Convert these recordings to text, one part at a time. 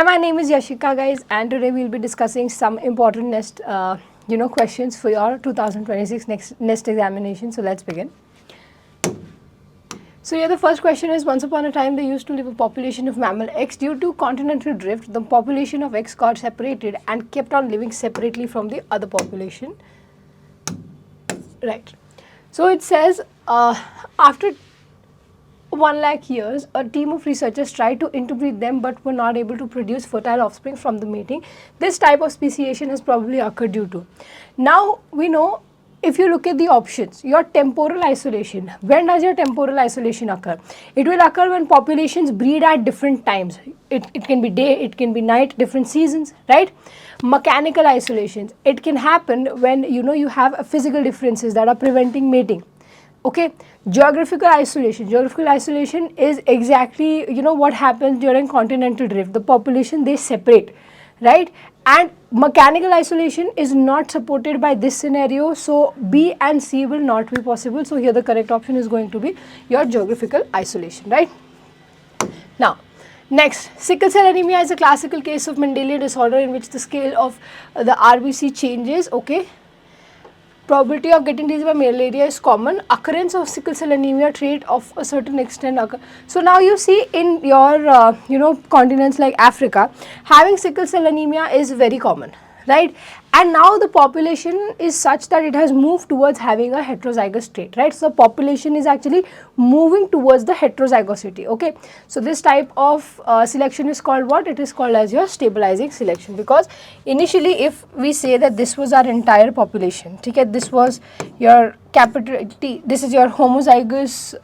Hi, my name is Yashika, guys, and today we'll be discussing some important questions for your 2026 next examination. So let's begin. So here the first question is, once upon a time there used to live a population of mammal X. Due to continental drift, the population of X got separated and kept on living separately from the other population. Right. So it says after 1 lakh years, a team of researchers tried to interbreed them but were not able to produce fertile offspring from the mating. This type of speciation has probably occurred due to. Now we know, if you look at the options, your temporal isolation. When does your temporal isolation occur? It will occur when populations breed at different times. It can be day, it can be night, different seasons, right? Mechanical isolations. It can happen when you have physical differences that are preventing mating. Okay, geographical isolation. Geographical isolation is exactly what happens during continental drift. The population, they separate, right? And mechanical isolation is not supported by this scenario, so B and C will not be possible. So here the correct option is going to be your geographical isolation, right? Now, next, sickle cell anemia is a classical case of Mendelian disorder in which the scale of the RBC changes. Okay. Probability of getting disease by malaria is common. Occurrence of sickle cell anemia trait of a certain extent occur. So now you see in your continents like Africa, having sickle cell anemia is very common, right? And now the population is such that it has moved towards having a heterozygous trait, right? So population is actually moving towards the heterozygosity. Okay, so this type of selection is called what? It is called as your stabilizing selection, because initially if we say that this was our entire population, okay, this was your capital T, this is your homozygous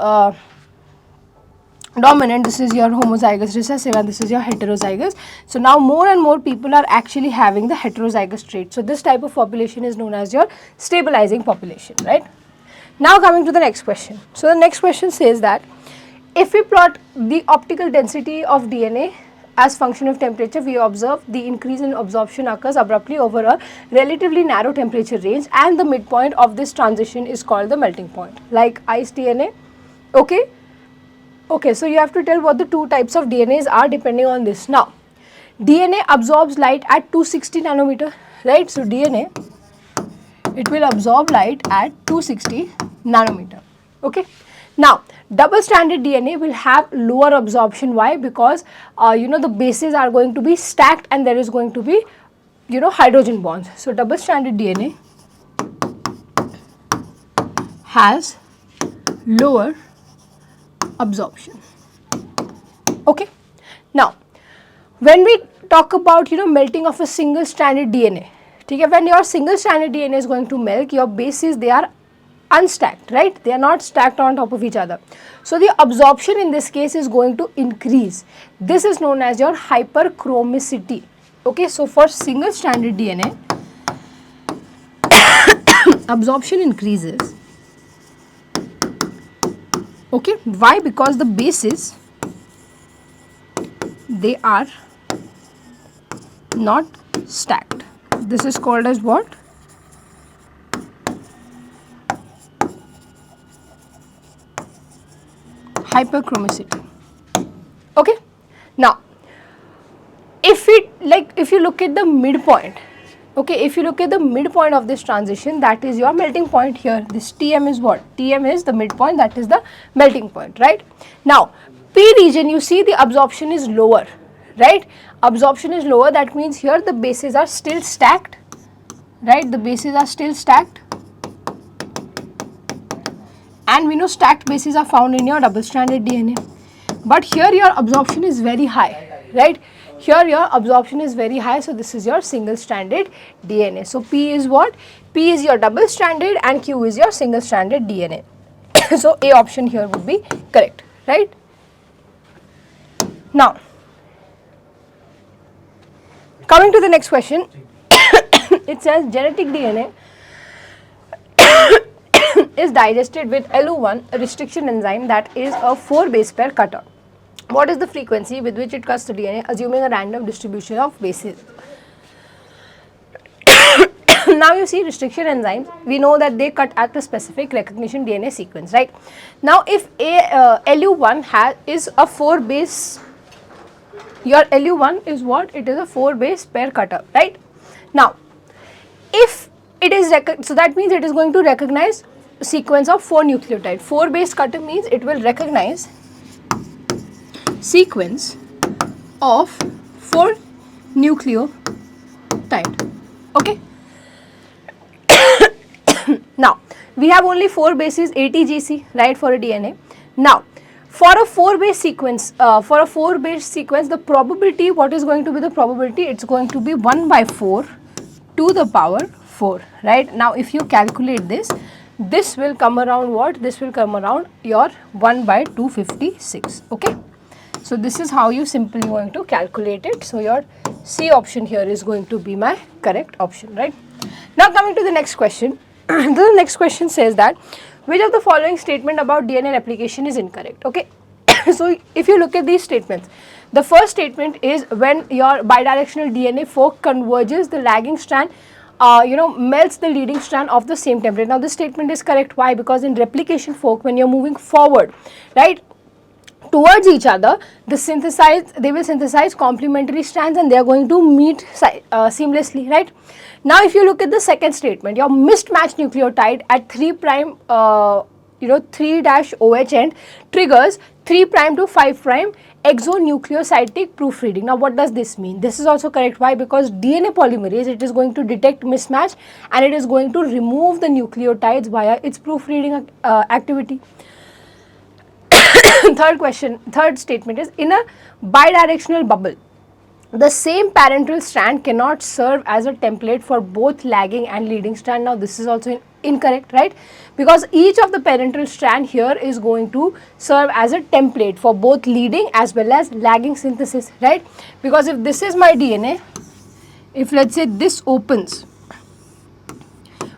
dominant, this is your homozygous recessive, and this is your heterozygous. So now more and more people are actually having the heterozygous trait. So this type of population is known as your stabilizing population, right? Now coming to the next question. So the next question says that if we plot the optical density of DNA as function of temperature, we observe the increase in absorption occurs abruptly over a relatively narrow temperature range, and the midpoint of this transition is called the melting point, like ice DNA. Okay. Okay, so you have to tell what the two types of DNAs are depending on this. Now, DNA absorbs light at 260 nanometer, right? So DNA, it will absorb light at 260 nanometer. Okay. Now, double-stranded DNA will have lower absorption. Why? Because the bases are going to be stacked and there is going to be hydrogen bonds. So double-stranded DNA has lower absorption. Okay. Now, when we talk about melting of a single stranded DNA, okay, when your single stranded DNA is going to melt, your bases, they are unstacked, right? They are not stacked on top of each other. So the absorption in this case is going to increase. This is known as your hyperchromicity. Okay, so for single stranded DNA, absorption increases. Okay, why? Because the bases, they are not stacked. This is called as what? Hyperchromicity. Okay. Now, if you look at the midpoint, okay, if you look at the midpoint of this transition, that is your melting point here. This Tm is what? Tm is the midpoint, that is the melting point, right? Now, P region, you see the absorption is lower, right? Absorption is lower, that means here the bases are still stacked, right? The bases are still stacked. And we know stacked bases are found in your double-stranded DNA. But here your absorption is very high, right? Here your absorption is very high, so this is your single-stranded DNA. So P is what? P is your double-stranded and Q is your single-stranded DNA. So A option here would be correct, right? Now, coming to the next question, it says genetic DNA is digested with LU1, a restriction enzyme that is a 4 base pair cutter. What is the frequency with which it cuts the DNA, assuming a random distribution of bases? Now you see restriction enzymes, we know that they cut at a specific recognition DNA sequence, right? Now if LU1 is a 4 base Your LU1 is what? It is a 4-base pair cutter, right? Now, if it is, so that means it is going to recognize sequence of 4 nucleotide. 4-base cutter means it will recognize sequence of 4 nucleotide, okay? Now, we have only 4 bases ATGC, right, for a DNA. Now, for a 4-base sequence, the probability, what is going to be the probability? It's going to be 1 by 4 to the power 4, right? Now, if you calculate this, this will come around what? This will come around your 1 by 256, okay? So, this is how you simply going to calculate it. So, your C option here is going to be my correct option, right? Now, coming to the next question. The next question says that which of the following statement about DNA replication is incorrect, okay? So, if you look at these statements, the first statement is when your bidirectional DNA fork converges, the lagging strand melts the leading strand of the same template. Now, this statement is correct. Why? Because in replication fork, when you're moving forward, right, towards each other, they will synthesize complementary strands and they are going to meet seamlessly, right? Now, if you look at the second statement, your mismatched nucleotide at 3' 3-OH end triggers 3' to 5' exonucleoside proofreading. Now, what does this mean? This is also correct. Why? Because DNA polymerase, it is going to detect mismatch and it is going to remove the nucleotides via its proofreading activity. Third statement is in a bidirectional bubble, the same parental strand cannot serve as a template for both lagging and leading strand. Now, this is also incorrect, right? Because each of the parental strand here is going to serve as a template for both leading as well as lagging synthesis, right? Because if this is my DNA, if let's say this opens,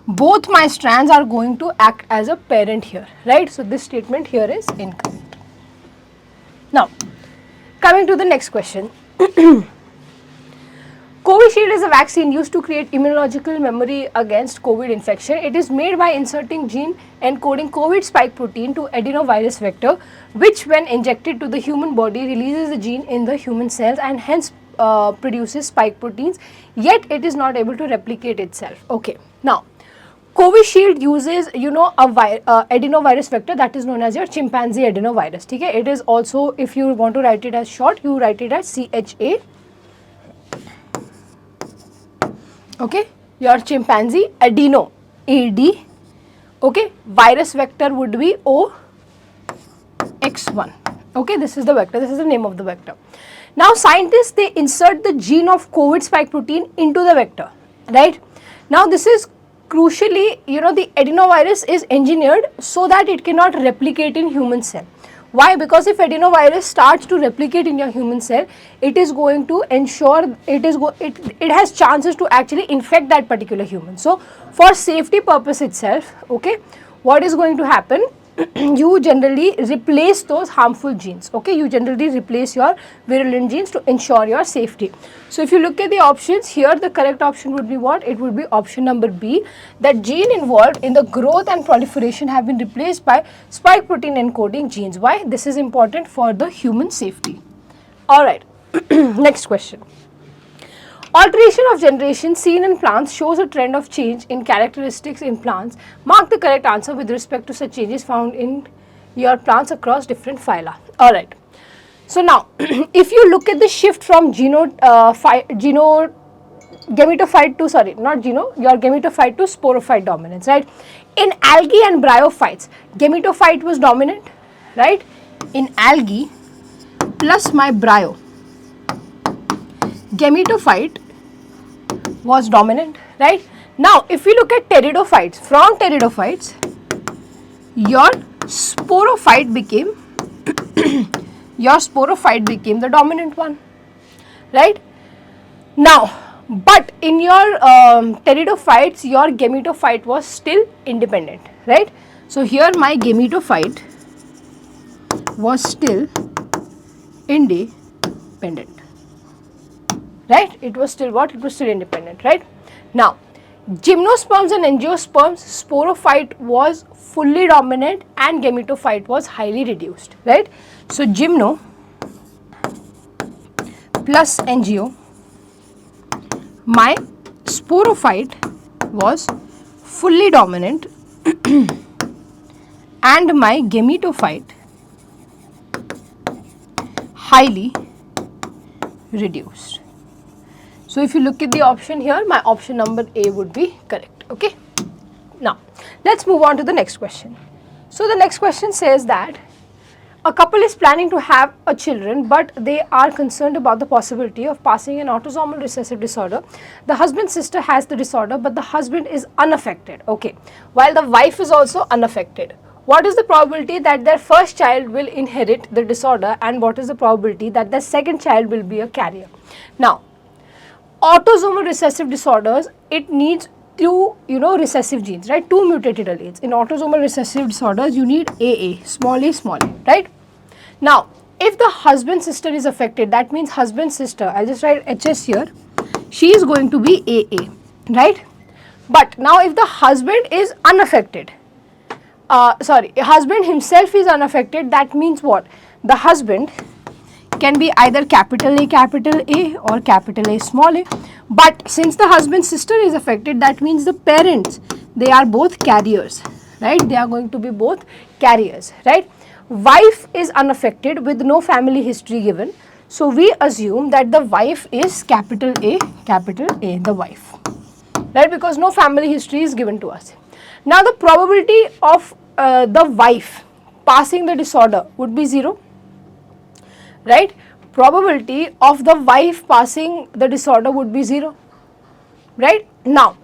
both my strands are going to act as a parent here, right? So, this statement here is incorrect. Now, coming to the next question. Covishield is a vaccine used to create immunological memory against COVID infection. It is made by inserting gene encoding COVID spike protein to adenovirus vector, which when injected to the human body releases the gene in the human cells and hence produces spike proteins, yet it is not able to replicate itself. Okay. Now, Covishield uses, a adenovirus vector that is known as your chimpanzee adenovirus. Okay? It is also, if you want to write it as short, you write it as CHA. Okay, your chimpanzee adeno, AD, okay, virus vector would be OX1, okay, this is the vector, this is the name of the vector. Now, scientists, they insert the gene of COVID spike protein into the vector, right? Now, this is crucially, the adenovirus is engineered so that it cannot replicate in human cell. Why? Because if adenovirus starts to replicate in your human cell, it is going to ensure it has chances to actually infect that particular human. So, for safety purpose itself, okay, what is going to happen? You generally replace those harmful genes, okay, you generally replace your virulent genes to ensure your safety. So, if you look at the options here, the correct option would be what? It would be option number B, that gene involved in the growth and proliferation have been replaced by spike protein encoding genes. Why? This is important for the human safety. Alright, next question. Alteration of generation seen in plants shows a trend of change in characteristics in plants. Mark the correct answer with respect to such changes found in your plants across different phyla. Alright. So, now if you look at the shift from gametophyte to, your gametophyte to sporophyte dominance, right? In algae and bryophytes, gametophyte was dominant, right? In algae plus my bryo, gametophyte was dominant, right? Now, if we look at pteridophytes, from pteridophytes, your sporophyte became the dominant one, right? Now, but in your pteridophytes, your gametophyte was still independent, right? So, here my gametophyte was still independent, right? It was still what? It was still independent, right? Now, gymnosperms and angiosperms, sporophyte was fully dominant and gametophyte was highly reduced, right? So, gymno plus NGO, my sporophyte was fully dominant and my gametophyte highly reduced. So if you look at the option here, my option number A would be correct. Okay. Now let's move on to the next question. So the next question says that a couple is planning to have a children, but they are concerned about the possibility of passing an autosomal recessive disorder. The husband's sister has the disorder, but the husband is unaffected. Okay, while the wife is also unaffected. What is the probability that their first child will inherit the disorder, and what is the probability that their second child will be a carrier? Now, autosomal recessive disorders, it needs two recessive genes, right? Two mutated alleles. In autosomal recessive disorders, you need AA, small a, right? Now, if the husband sister is affected, that means husband sister, I'll just write HS here, she is going to be AA, right? But now if the husband is unaffected, husband himself is unaffected, that means what? The husband can be either capital A or capital A small a, but since the husband sister is affected, that means the parents, they are both carriers, right? They are going to be both carriers, right? Wife is unaffected with no family history given, so we assume that the wife is capital A, the wife, right? Because no family history is given to us. Now the probability of the wife passing the disorder would be 0, right? Probability of the wife passing the disorder would be 0, right? Now,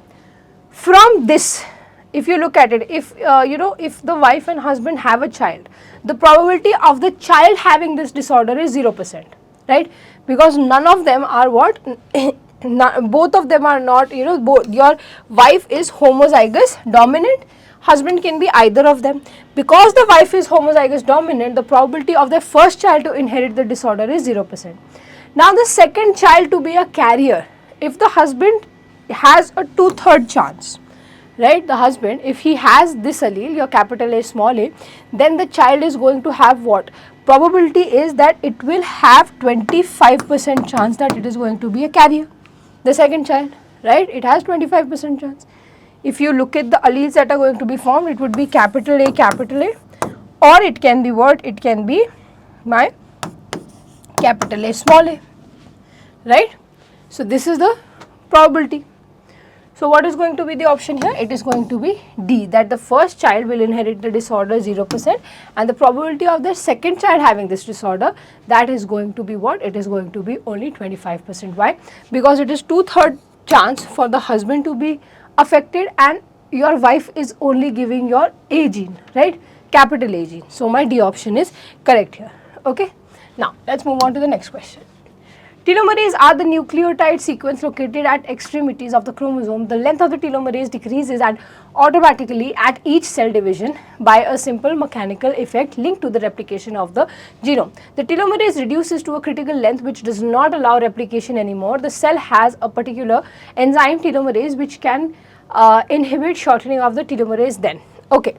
from this, if you look at it, if if the wife and husband have a child, the probability of the child having this disorder is 0%, right? Because none of them are what? Both of them are not, both your wife is homozygous dominant, husband can be either of them. Because the wife is homozygous dominant, the probability of the first child to inherit the disorder is 0%. Now the second child to be a carrier, if the husband has a 2/3 chance, right? The husband, if he has this allele, your capital A small a, then the child is going to have what? Probability is that it will have 25% chance that it is going to be a carrier. The second child, right? It has 25% chance. If you look at the alleles that are going to be formed, it would be capital A, or it can be what? It can be my capital A small a, right? So this is the probability. So what is going to be the option here? It is going to be D, that the first child will inherit the disorder 0%, and the probability of the second child having this disorder, that is going to be what? It is going to be only 25%. Why? Because it is 2/3 chance for the husband to be affected and your wife is only giving your A gene, right? Capital A gene. So my D option is correct here. Okay. Now let's move on to the next question. Telomeres are the nucleotide sequence located at extremities of the chromosome. The length of the telomerase decreases automatically at each cell division by a simple mechanical effect linked to the replication of the genome. The telomerase reduces to a critical length which does not allow replication anymore. The cell has a particular enzyme telomerase which can inhibit shortening of the telomerase then. Okay.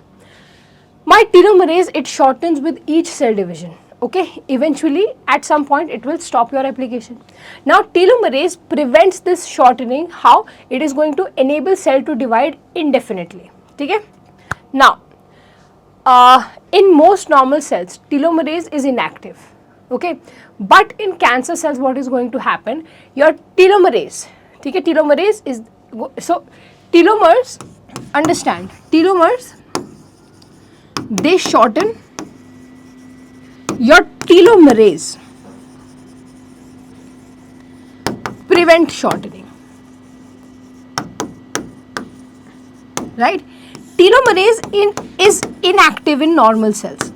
My telomerase, it shortens with each cell division. Okay, eventually at some point it will stop your replication. Now telomerase prevents this shortening. How? It is going to enable cell to divide indefinitely. Okay? Now in most normal cells telomerase is inactive. Okay, but in cancer cells what is going to happen? Your telomerase, okay, telomerase is, so telomers, understand, telomers, they shorten. Your telomerase prevent shortening, right? Telomerase is inactive in normal cells.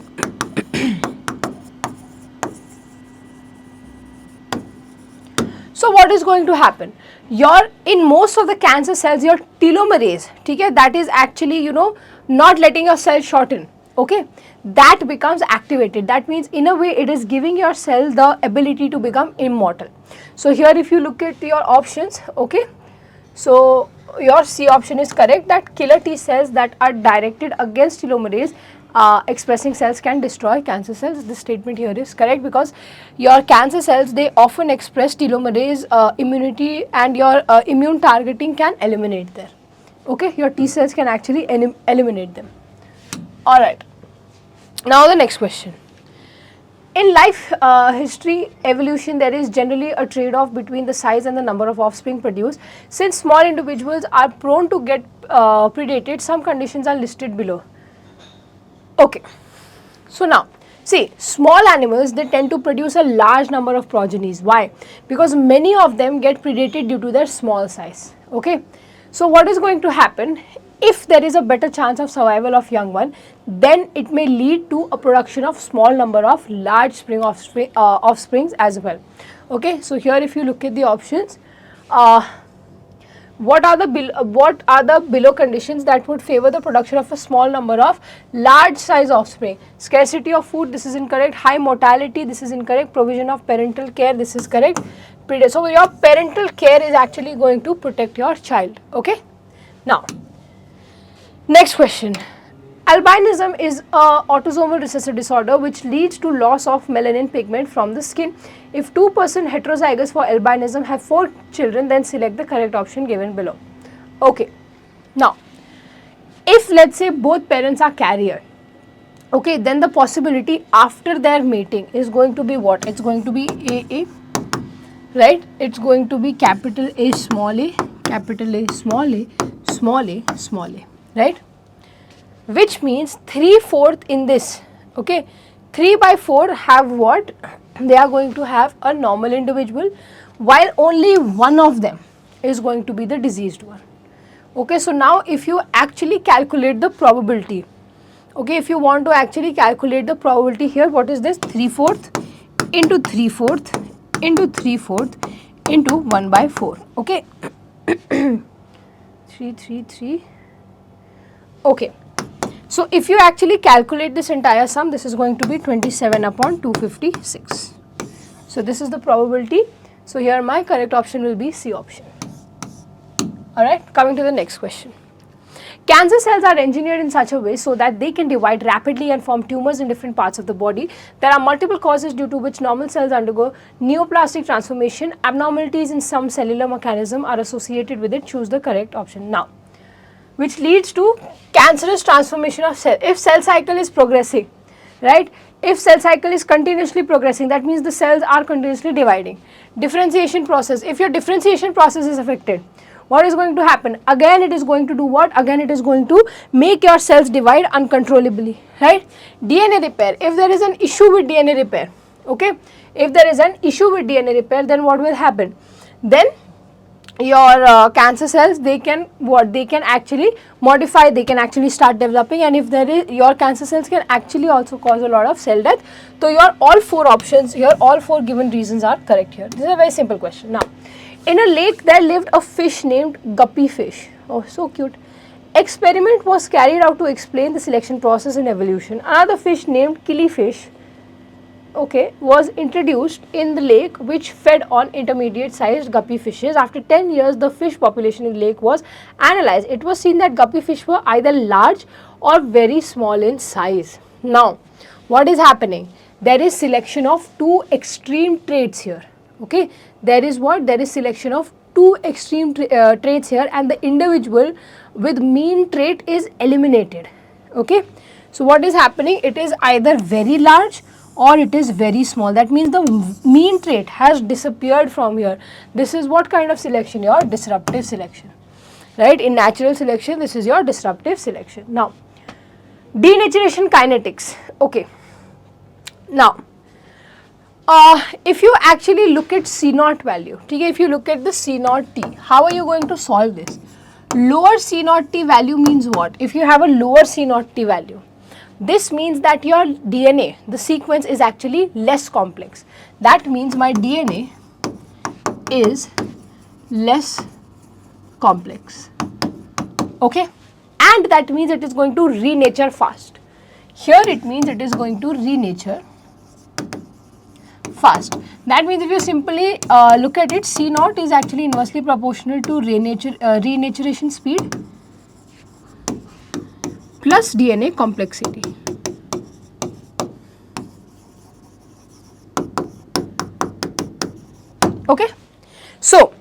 So what is going to happen? In most of the cancer cells, your telomerase, okay, that is actually, not letting your cell shorten. Okay, that becomes activated. That means in a way it is giving your cell the ability to become immortal. So here if you look at your options, okay, so your C option is correct, that killer T cells that are directed against telomerase expressing cells can destroy cancer cells. This statement here is correct because your cancer cells, they often express telomerase immunity, and your immune targeting can eliminate them. Okay, your T cells can actually eliminate them. Alright, now the next question. In life history evolution, there is generally a trade-off between the size and the number of offspring produced. Since small individuals are prone to get predated, some conditions are listed below. Okay, so now see, small animals, they tend to produce a large number of progenies. Why? Because many of them get predated due to their small size. Okay, so what is going to happen? If there is a better chance of survival of young one, then it may lead to a production of small number of large offsprings as well. Okay, so here if you look at the options, what are the below conditions that would favor the production of a small number of large size offspring? Scarcity of food, this is incorrect. High mortality, this is incorrect. Provision of parental care, this is correct. So your parental care is actually going to protect your child. Okay, now next question. Albinism is an autosomal recessive disorder which leads to loss of melanin pigment from the skin. If 2% heterozygous for albinism have 4 children, then select the correct option given below. Okay, now if let's say both parents are carrier, okay, then the possibility after their mating is going to be what? It's going to be AA, right? It's going to be capital A small a, capital A small a, small a, small a, right? Which means 3/4 in this, okay, 3/4 have what? They are going to have a normal individual, while only one of them is going to be the diseased one. Okay, so now if you actually calculate the probability, okay, if you want to actually calculate the probability here, what is this? 3/4 into 3/4 into 3/4 into 1/4, okay, 3. Okay, so if you actually calculate this entire sum, this is going to be 27 upon 256. So this is the probability. So here my correct option will be C option. Alright, coming to the next question. Cancer cells are engineered in such a way so that they can divide rapidly and form tumors in different parts of the body. There are multiple causes due to which normal cells undergo neoplastic transformation. Abnormalities in some cellular mechanism are associated with it. Choose the correct option. Now, which leads to cancerous transformation of cell. If cell cycle is progressing, right? If cell cycle is continuously progressing, that means the cells are continuously dividing. Differentiation process, if your differentiation process is affected, what is going to happen? Again it is going to do what? Again it is going to make your cells divide uncontrollably, right? DNA repair, if there is an issue with DNA repair, okay, if there is an issue with DNA repair, then what will happen? Then your cancer cells, they can actually modify, they can actually start developing, and if there is, your cancer cells can actually also cause a lot of cell death. So your all 4 options here, all 4 given reasons are correct here. This is a very simple question. Now, in a lake there lived a fish named guppy fish. Oh, so cute. Experiment was carried out to explain the selection process in evolution. Another fish named killifish, okay, was introduced in the lake, which fed on intermediate sized guppy fishes. After 10 years, the fish population in the lake was analyzed. It was seen that guppy fish were either large or very small in size. Now, what is happening? There is selection of 2 extreme traits here, okay. There is what? There is selection of 2 extreme traits here, and the individual with mean trait is eliminated, okay. So what is happening? It is either very large or it is very small. That means the mean trait has disappeared from here. This is what kind of selection? Your disruptive selection, right? In natural selection, this is your disruptive selection. Now, denaturation kinetics, okay. Now, if you actually look at C0 value, okay, if you look at the C0 T, how are you going to solve this? Lower C0 T value means what? If you have a lower C0 T value, this means that your DNA, the sequence is actually less complex. That means my DNA is less complex, okay, and that means it is going to renature fast. Here it means it is going to renature fast. That means if you simply look at it, C0 is actually inversely proportional to renaturation speed plus DNA complexity. Okay. So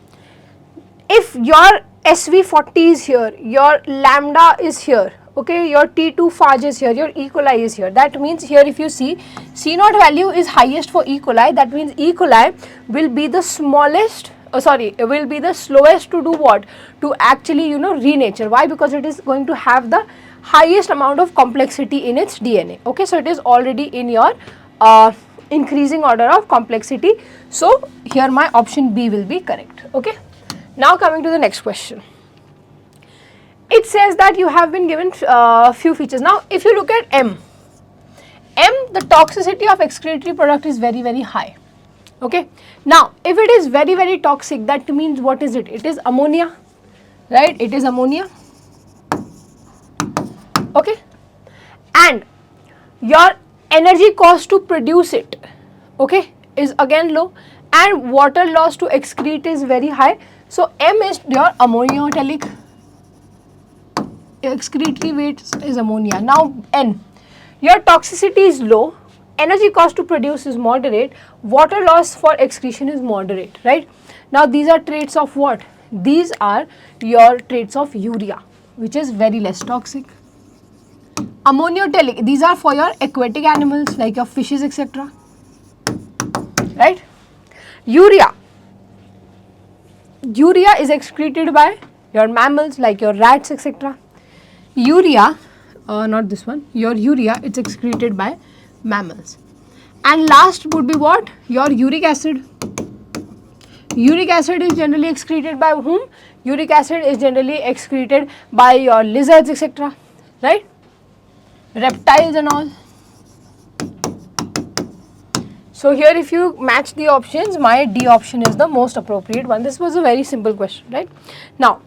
if your SV40 is here, your lambda is here, okay, your T2 phage is here, your E. coli is here. That means here if you see C0 value is highest for E. coli, that means E. coli will be the smallest, will be the slowest to do what? To actually, renature. Why? Because it is going to have the highest amount of complexity in its DNA. Okay, so it is already in your increasing order of complexity. So here my option B will be correct. Okay. Now coming to the next question. It says that you have been given few features. Now if you look at M, the toxicity of excretory product is very, very high. Okay. Now if it is very, very toxic, that means what is it? It is ammonia, right? It is ammonia. Okay. And your energy cost to produce it, okay, is again low, and water loss to excrete is very high. So M is your ammonotelic, excretory weight is ammonia. Now N, your toxicity is low, energy cost to produce is moderate, water loss for excretion is moderate, right? Now these are traits of what? These are your traits of urea, which is very less toxic. Ammonotelic, these are for your aquatic animals like your fishes, etc. Right? Urea is excreted by your mammals like your rats, etc. Urea, not this one, your urea, it's excreted by mammals. And last would be what? Your uric acid. Uric acid is generally excreted by whom? Uric acid is generally excreted by your lizards, etc. Right? Reptiles and all. So here if you match the options, my D option is the most appropriate one. This was a very simple question, right? Now,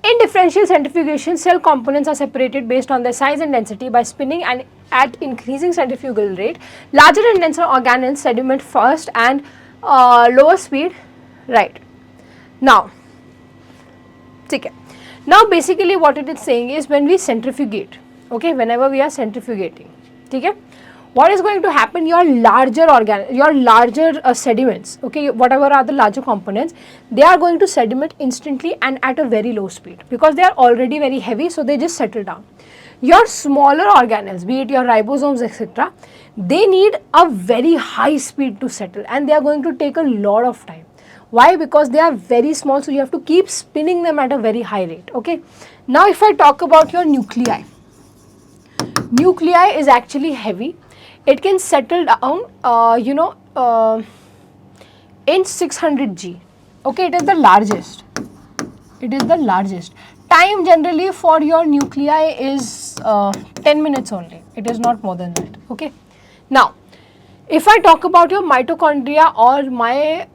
in differential centrifugation, cell components are separated based on their size and density by spinning and at increasing centrifugal rate. Larger and denser organelles sediment first and lower speed, right? Now, okay. Now basically what it is saying is when we centrifugate, okay, whenever we are centrifugating, okay, what is going to happen? Your larger sediments, okay, whatever are the larger components, they are going to sediment instantly and at a very low speed because they are already very heavy, so they just settle down. Your smaller organelles, be it your ribosomes, etc., they need a very high speed to settle and they are going to take a lot of time. Why? Because they are very small, so you have to keep spinning them at a very high rate. Okay. Now if I talk about your nuclei, nuclei is actually heavy. It can settle down, in 600 G. Okay, it is the largest. It is the largest. Time generally for your nuclei is 10 minutes only. It is not more than that. Okay. Now, if I talk about your mitochondria or my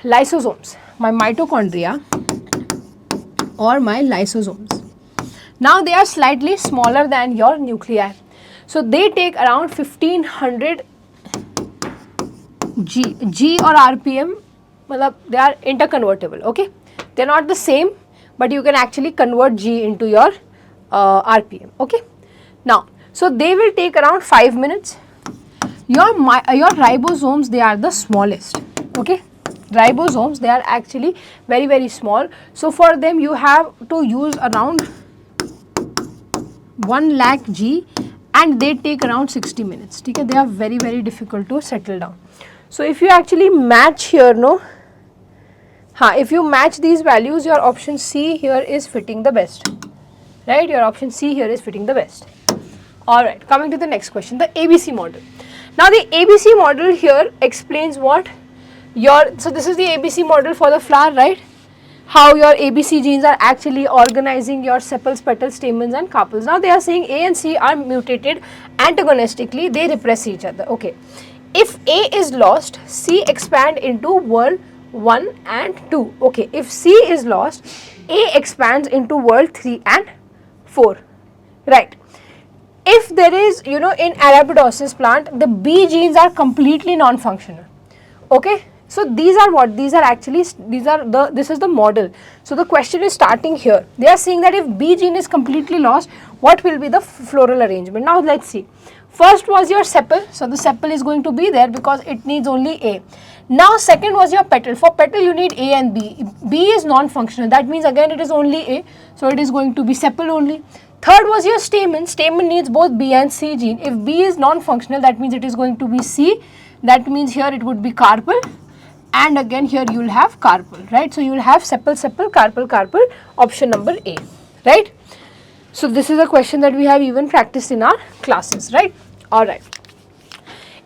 lysosomes, my mitochondria or my lysosomes, now they are slightly smaller than your nuclei. So they take around 1500 G or RPM, they are interconvertible, okay. They are not the same, but you can actually convert G into your RPM, okay. Now, so they will take around 5 minutes. Your ribosomes, they are the smallest, okay. Ribosomes, they are actually very, very small. So for them you have to use around 1 lakh G and they take around 60 minutes. Okay? They are very, very difficult to settle down. So if you actually match here, if you match these values, your option C here is fitting the best, right? Your option C here is fitting the best. Alright, coming to the next question, the ABC model. Now the ABC model here explains what so this is the ABC model for the flower, right? How your ABC genes are actually organizing your sepals, petals, stamens and carpels. Now they are saying A and C are mutated antagonistically, they repress each other, okay. If A is lost, C expand into world 1 and 2, okay. If C is lost, A expands into world 3 and 4, right. If there is, in Arabidopsis plant, the B genes are completely non-functional, okay. So these are what? These are actually, this is the model. So the question is starting here. They are saying that if B gene is completely lost, what will be the floral arrangement? Now let's see. First was your sepal. So the sepal is going to be there because it needs only A. Now second was your petal. For petal you need A and B. B is non-functional, that means again it is only A, so it is going to be sepal only. Third was your stamen. Stamen needs both B and C gene. If B is non-functional, that means it is going to be C, that means here it would be carpel, and again here you will have carpel, right? So you will have sepal, sepal, carpel, carpel, option number A, right? So this is a question that we have even practiced in our classes, right? Alright.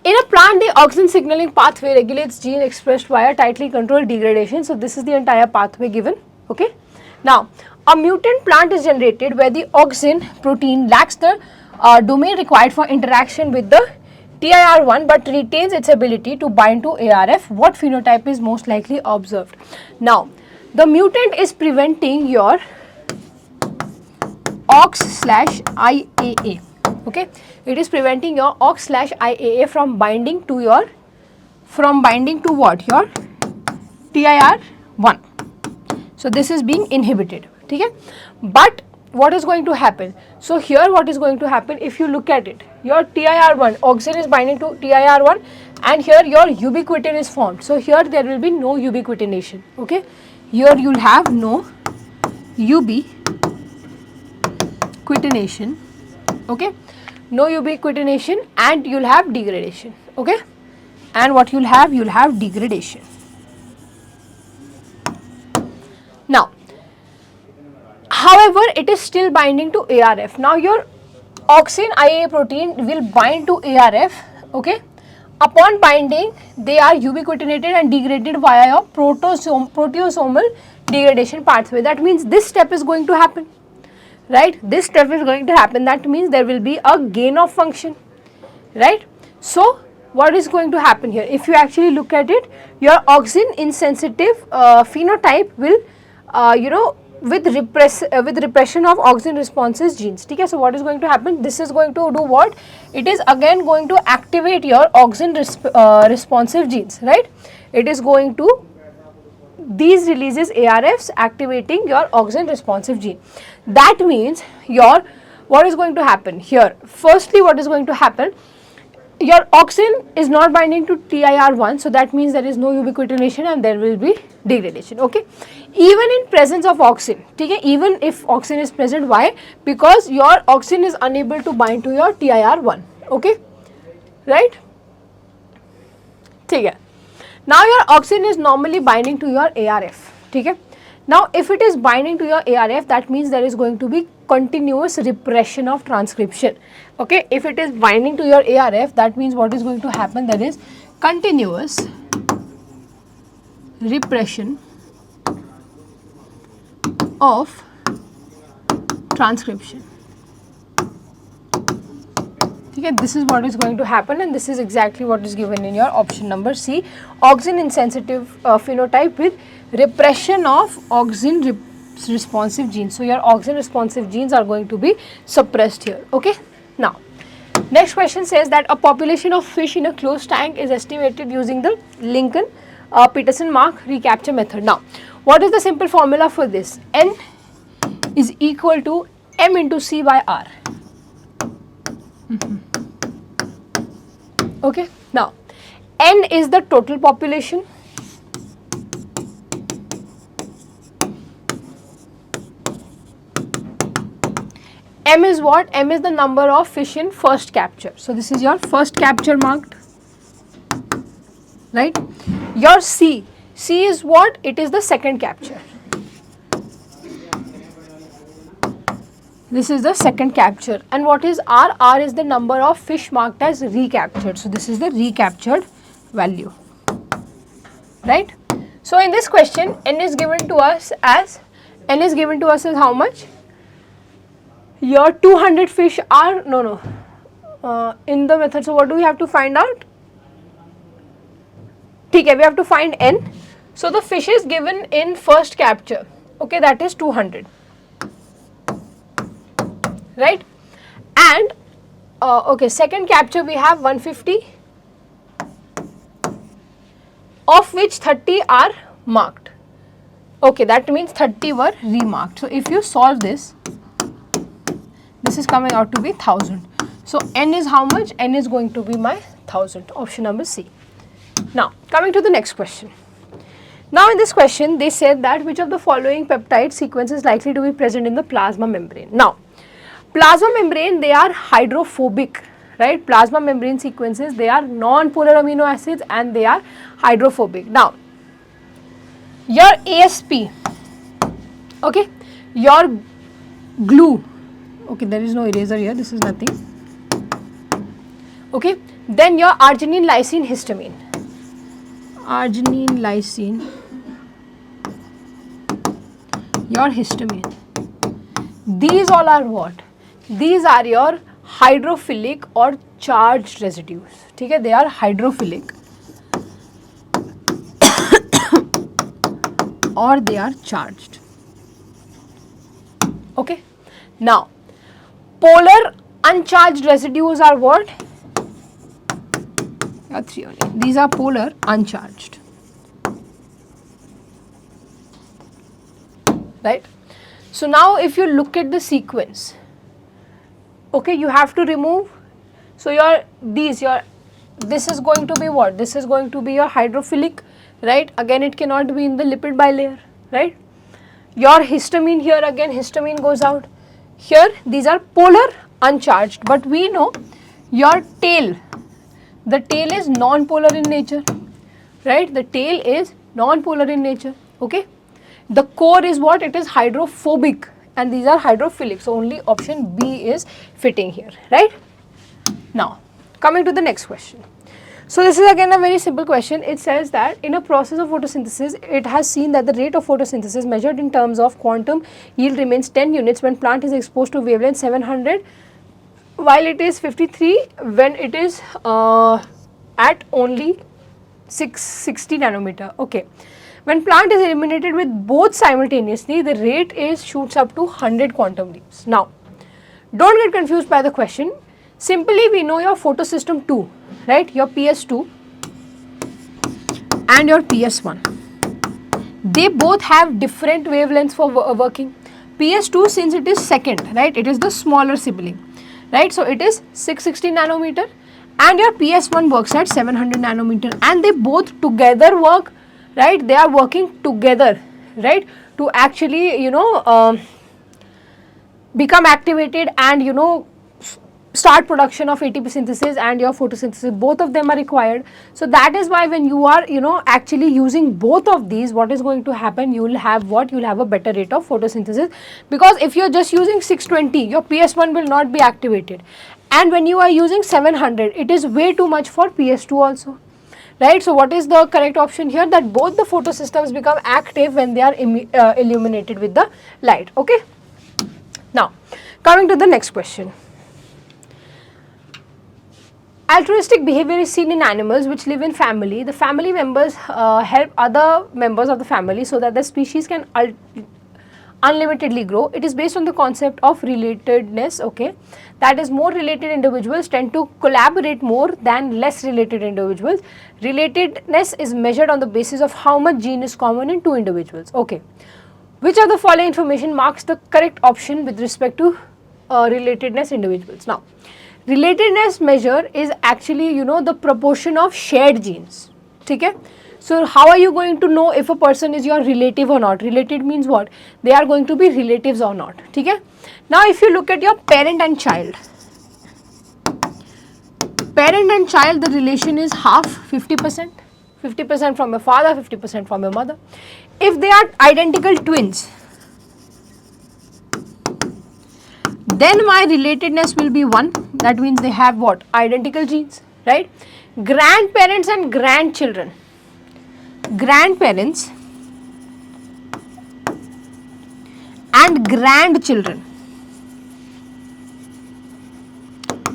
In a plant, the auxin signaling pathway regulates gene expressed via tightly controlled degradation. So this is the entire pathway given, okay? Now, a mutant plant is generated where the auxin protein lacks the domain required for interaction with the TIR1 but retains its ability to bind to ARF. What phenotype is most likely observed? Now, the mutant is preventing your AUX/IAA, okay? It is preventing your AUX/IAA from binding to your, what? Your TIR1. So this is being inhibited, okay? But what is going to happen? So here what is going to happen, if you look at it, your TIR1, auxin is binding to TIR1 and here your ubiquitin is formed. So here there will be no ubiquitination, okay? Here you will have no ubiquitination, okay? No ubiquitination, and you will have degradation, okay? And what you will have degradation. Now, however, it is still binding to ARF. Now, your auxin IAA protein will bind to ARF, okay? Upon binding, they are ubiquitinated and degraded via a proteasomal degradation pathway. That means this step is going to happen, right? This step is going to happen. That means there will be a gain of function, right? So, what is going to happen here? If you actually look at it, your auxin insensitive phenotype will, with repression of auxin responses genes. Okay, so what is going to happen? This is going to do what? It is again going to activate your auxin responsive genes, right? It is going to, these releases ARFs activating your auxin responsive gene. That means your, what is going to happen here? Firstly, what is going to happen? Your auxin is not binding to TIR1, so that means there is no ubiquitination and there will be degradation, okay? Even in presence of auxin, okay? Even if auxin is present, why? Because your auxin is unable to bind to your TIR1, okay? Right? Okay. Now your auxin is normally binding to your ARF, okay? Now if it is binding to your ARF, that means there is going to be continuous repression of transcription, okay? If it is binding to your ARF, that means what is going to happen? There is continuous repression of transcription. Okay, this is what is going to happen, and this is exactly what is given in your option number C, auxin insensitive phenotype with repression of auxin responsive genes. So your auxin responsive genes are going to be suppressed here, okay? Now, next question says that a population of fish in a closed tank is estimated using the Lincoln-Peterson mark recapture method. Now, what is the simple formula for this? N is equal to M into C by R. Okay, now N is the total population, M is what? M is the number of fish in first capture. So this is your first capture marked, right? Your C is what? It is the second capture. This is the second capture. And what is R? R is the number of fish marked as recaptured. So this is the recaptured value, right? So in this question, N is given to us as how much? Your 200 fish are, in the method. So what do we have to find out? Okay, we have to find N. So the fish is given in first capture, okay, that is 200. Right, and okay, second capture we have 150, of which 30 are marked. Okay, that means 30 were remarked. So if you solve this, this is coming out to be 1000. So N is how much? N is going to be my 1000. Option number C. Now coming to the next question. Now in this question they said that which of the following peptide sequence is likely to be present in the plasma membrane. Now plasma membrane, they are hydrophobic, right? Plasma membrane sequences, they are non-polar amino acids and they are hydrophobic. Now your ASP, okay, your glue, okay, there is no eraser here, this is nothing, okay, then your arginine, lysine, histamine, arginine, lysine, your histamine, these all are what? These are your hydrophilic or charged residues, okay, they are hydrophilic or they are charged, okay. Now polar uncharged residues are what? Three only. These are polar uncharged, right? So now if you look at the sequence, okay, you have to remove, so this is going to be what? This is going to be your hydrophilic, right? Again it cannot be in the lipid bilayer, right? Your histamine, here again histamine goes out. Here these are polar uncharged, but we know your tail, the tail is non-polar in nature, right? The tail is non-polar in nature, okay. The core is what? It is hydrophobic and these are hydrophilic, so only option B is fitting here, right? Now coming to the next question. So this is again a very simple question. It says that in a process of photosynthesis, it has seen that the rate of photosynthesis measured in terms of quantum yield remains 10 units when plant is exposed to wavelength 700, while it is 53 when it is at only 660 nanometer, okay. When plant is eliminated with both simultaneously, the rate shoots up to 100 quantum leaps. Now don't get confused by the question. Simply we know your photosystem 2, right, your PS2 and your PS1, they both have different wavelengths for working. PS2, since it is second, right, it is the smaller sibling, right, so it is 660 nanometer and your PS1 works at 700 nanometer and they both together work, right, they are working together, right, to actually become activated and start production of ATP synthesis and your photosynthesis. Both of them are required. So that is why when you are actually using both of these, what is going to happen, you will have what? You will have a better rate of photosynthesis, because if you are just using 620, your PS1 will not be activated, and when you are using 700, it is way too much for PS2 also, right? So what is the correct option here? That both the photosystems become active when they are illuminated with the light, okay. Now coming to the next question. Altruistic behavior is seen in animals which live in family. The family members help other members of the family so that the species can unlimitedly grow. It is based on the concept of relatedness, okay. That is, more related individuals tend to collaborate more than less related individuals. Relatedness is measured on the basis of how much gene is common in two individuals, okay. Which of the following information marks the correct option with respect to relatedness individuals? Now relatedness measure is actually the proportion of shared genes, okay. So how are you going to know if a person is your relative or not? Related means what? They are going to be relatives or not, okay. Now if you look at your parent and child, the relation is half, 50%, 50% from your father, 50% from your mother. If they are identical twins, then my relatedness will be 1, that means they have what? Identical genes, right? Grandparents and grandchildren, grandparents and grandchildren,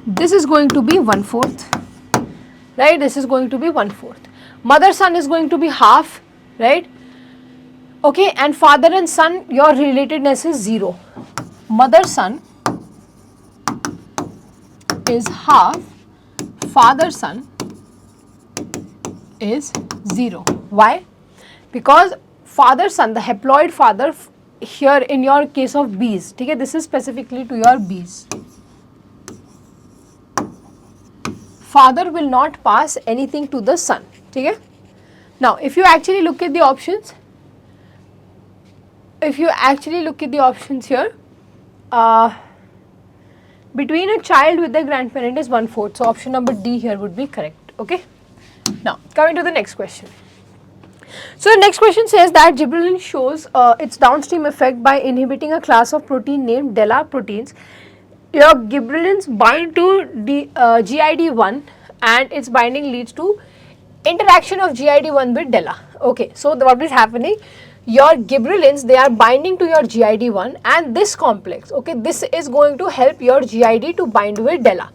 this is going to be 1/4, right? This is going to be 1/4. Mother son is going to be half, right? Okay, and father and son, your relatedness is 0. Mother son is half, father son is 0. Why? Because father son, the haploid father here in your case of bees, okay, this is specifically to your bees. Father will not pass anything to the son, okay. Now, if you actually look at the options, here, between a child with their grandparent is 1/4. So, option number D here would be correct. Okay. Now, coming to the next question. So, the next question says that gibberellin shows its downstream effect by inhibiting a class of protein named DELA proteins. Your gibberellins bind to GID1 and its binding leads to interaction of GID1 with DELA. Okay, so what is happening? Your gibberellins, they are binding to your GID1 and this complex, okay, this is going to help your GID to bind with DELA.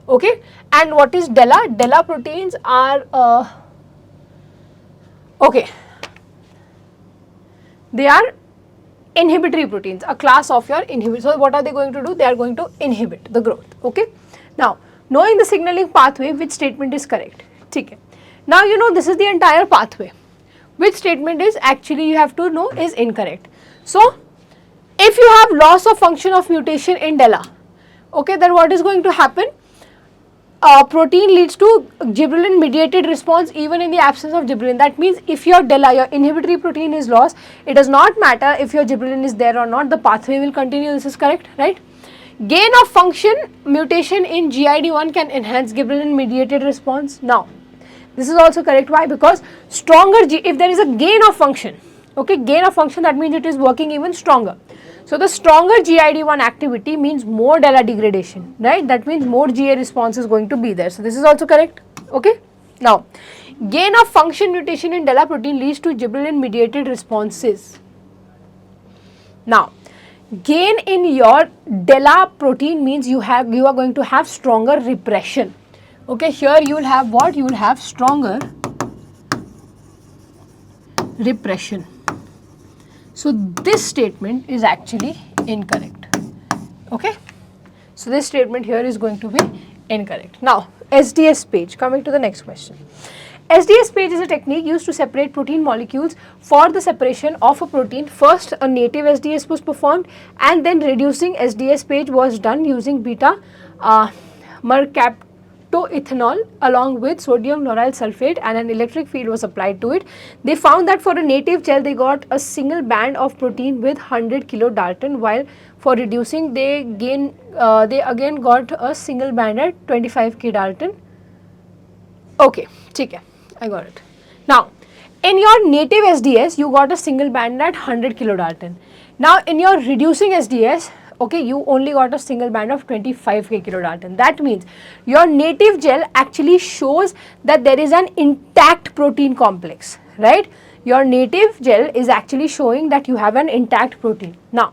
Okay, and what is DELA? DELA proteins are okay, they are inhibitory proteins, a class of your inhibitors. So, what are they going to do? They are going to inhibit the growth. Okay. Now, knowing the signaling pathway, which statement is correct? Okay. Now, you know this is the entire pathway. Which statement is actually you have to know is incorrect. So, if you have loss of function of mutation in DELA, okay, then what is going to happen? Protein leads to gibberellin mediated response even in the absence of gibberellin. That means if your DELA, your inhibitory protein is lost, it does not matter if your gibberellin is there or not, the pathway will continue. This is correct, right? Gain of function mutation in GID1 can enhance gibberellin mediated response. Now, this is also correct. Why? Because stronger, if there is a gain of function, okay, gain of function, that means it is working even stronger. So, the stronger GID1 activity means more DELA degradation, right? That means more GA response is going to be there. So, this is also correct. Okay. Now, gain of function mutation in DELA protein leads to gibberellin mediated responses. Now, gain in your DELA protein means you are going to have stronger repression. Okay, here you will have what? You will have stronger repression. So, this statement is actually incorrect. Okay. So, this statement here is going to be incorrect. Now, SDS-PAGE, coming to the next question. SDS-PAGE is a technique used to separate protein molecules. For the separation of a protein, first a native SDS was performed and then reducing SDS-PAGE was done using beta mercaptoethanol along with sodium lauryl sulfate, and an electric field was applied to it. They found that for a native gel they got a single band of protein with 100 kilodalton, while for reducing they again got a single band at 25 kilodalton. Okay, okay, I got it. Now, in your native SDS you got a single band at 100 kilodalton. Now, in your reducing SDS, okay, you only got a single band of 25 kilodalton. That means your native gel actually shows that there is an intact protein complex, right? Your native gel is actually showing that you have an intact protein. Now,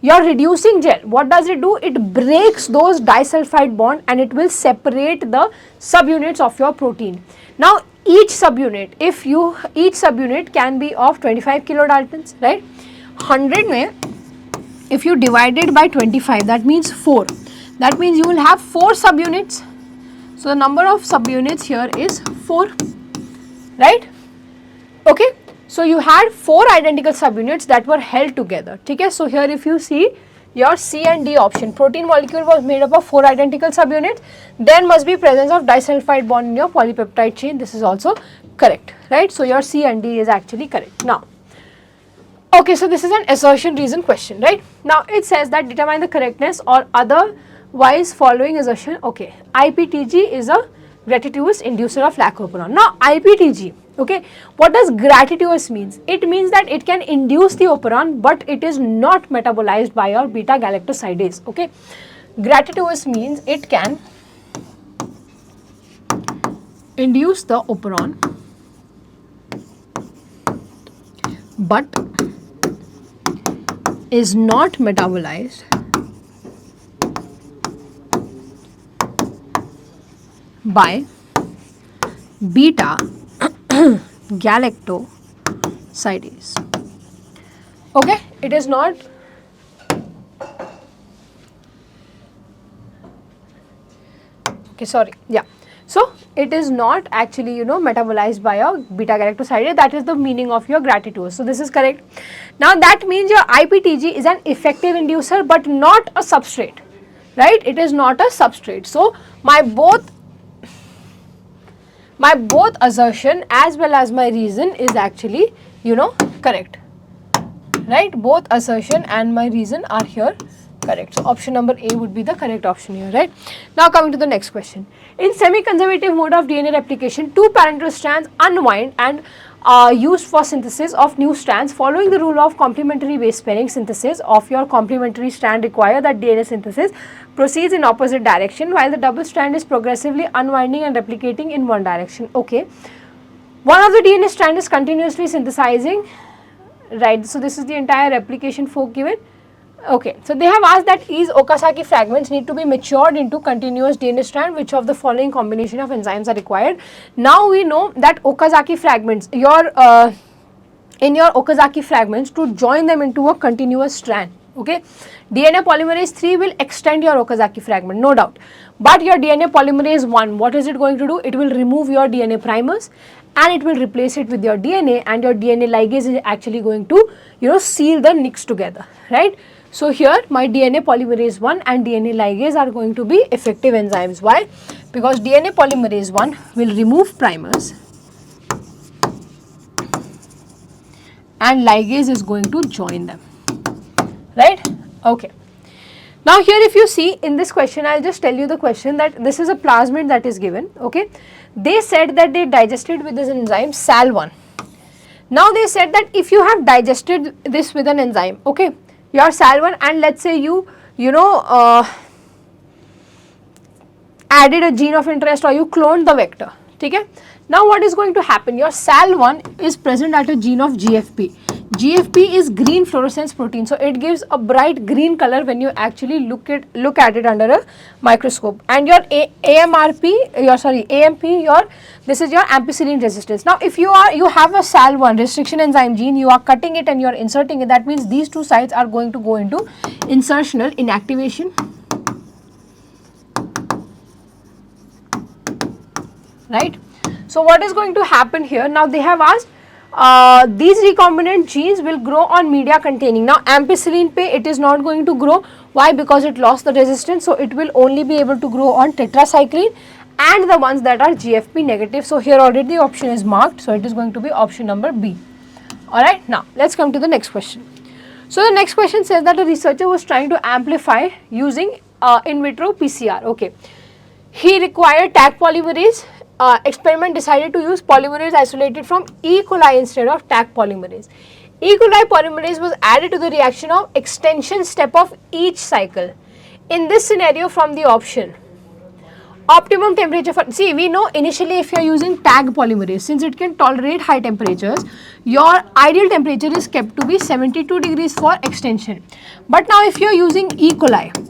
your reducing gel, what does it do? It breaks those disulfide bond and it will separate the subunits of your protein. Now, each subunit can be of 25 kilodaltons, right? 100 mein, if you divide it by 25, that means 4. That means you will have 4 subunits. So, the number of subunits here is 4, right? Okay. So, you had 4 identical subunits that were held together. Okay. So, here if you see your C and D option, protein molecule was made up of 4 identical subunits. There must be presence of disulfide bond in your polypeptide chain. This is also correct, right? So, your C and D is actually correct. Now, okay, so this is an assertion reason question, right? Now, it says that determine the correctness or otherwise following assertion. Okay, IPTG is a gratuitous inducer of lac operon. Now, IPTG, okay, what does gratuitous means? It means that it can induce the operon, but it is not metabolized by your beta galactosidase. Okay, gratuitous means it can induce the operon, but is not metabolized by beta galactosidase. Okay, it is not So, it is not actually metabolized by a beta galactosidase. That is the meaning of your gratuitous. So, this is correct. Now, that means your IPTG is an effective inducer but not a substrate, right? It is not a substrate. So, my both my both assertion as well as my reason is actually, correct, right? Both assertion and my reason are here correct. So option number A would be the correct option here, right? Now coming to the next question. In semi-conservative mode of DNA replication, two parental strands unwind and used for synthesis of new strands. Following the rule of complementary base pairing, synthesis of your complementary strand require that DNA synthesis proceeds in opposite direction while the double strand is progressively unwinding and replicating in one direction. Okay, one of the DNA strand is continuously synthesizing, right? So this is the entire replication fork given. Okay, so they have asked that is Okazaki fragments need to be matured into continuous DNA strand, which of the following combination of enzymes are required. Now we know that Okazaki fragments, in your Okazaki fragments, to join them into a continuous strand, okay, DNA polymerase 3 will extend your Okazaki fragment, no doubt, but your DNA polymerase 1, what is it going to do? It will remove your DNA primers and it will replace it with your DNA, and your DNA ligase is actually going to, seal the nicks together, right? So here my DNA polymerase 1 and DNA ligase are going to be effective enzymes. Why? Because DNA polymerase 1 will remove primers and ligase is going to join them, right? Okay. Now here if you see in this question, I will just tell you the question that this is a plasmid that is given, okay. They said that they digested with this enzyme SAL1. Now they said that if you have digested this with an enzyme, okay, your SAL1, and let's say you added a gene of interest or you cloned the vector, okay. Now what is going to happen? Your SAL1 is present at a gene of GFP. GFP is green fluorescence protein, so it gives a bright green color when you actually look at it under a microscope. And your AMP, this is your ampicillin resistance. Now if you have a SAL1 restriction enzyme gene, you are cutting it and you are inserting it, that means these two sites are going to go into insertional inactivation, right? So what is going to happen here? Now they have asked these recombinant genes will grow on media containing. Now ampicillin P, it is not going to grow. Why? Because it lost the resistance, so it will only be able to grow on tetracycline and the ones that are GFP negative. So here already the option is marked, so it is going to be option number B. Alright, now let's come to the next question. So the next question says that a researcher was trying to amplify using in vitro PCR. Okay, he required Taq polymerase. Experiment decided to use polymerase isolated from E. coli instead of Taq polymerase. E. coli polymerase was added to the reaction of extension step of each cycle. In this scenario, from the option, optimum temperature for, see, we know initially if you are using Taq polymerase, since it can tolerate high temperatures, your ideal temperature is kept to be 72 degrees for extension. But now if you are using E. coli,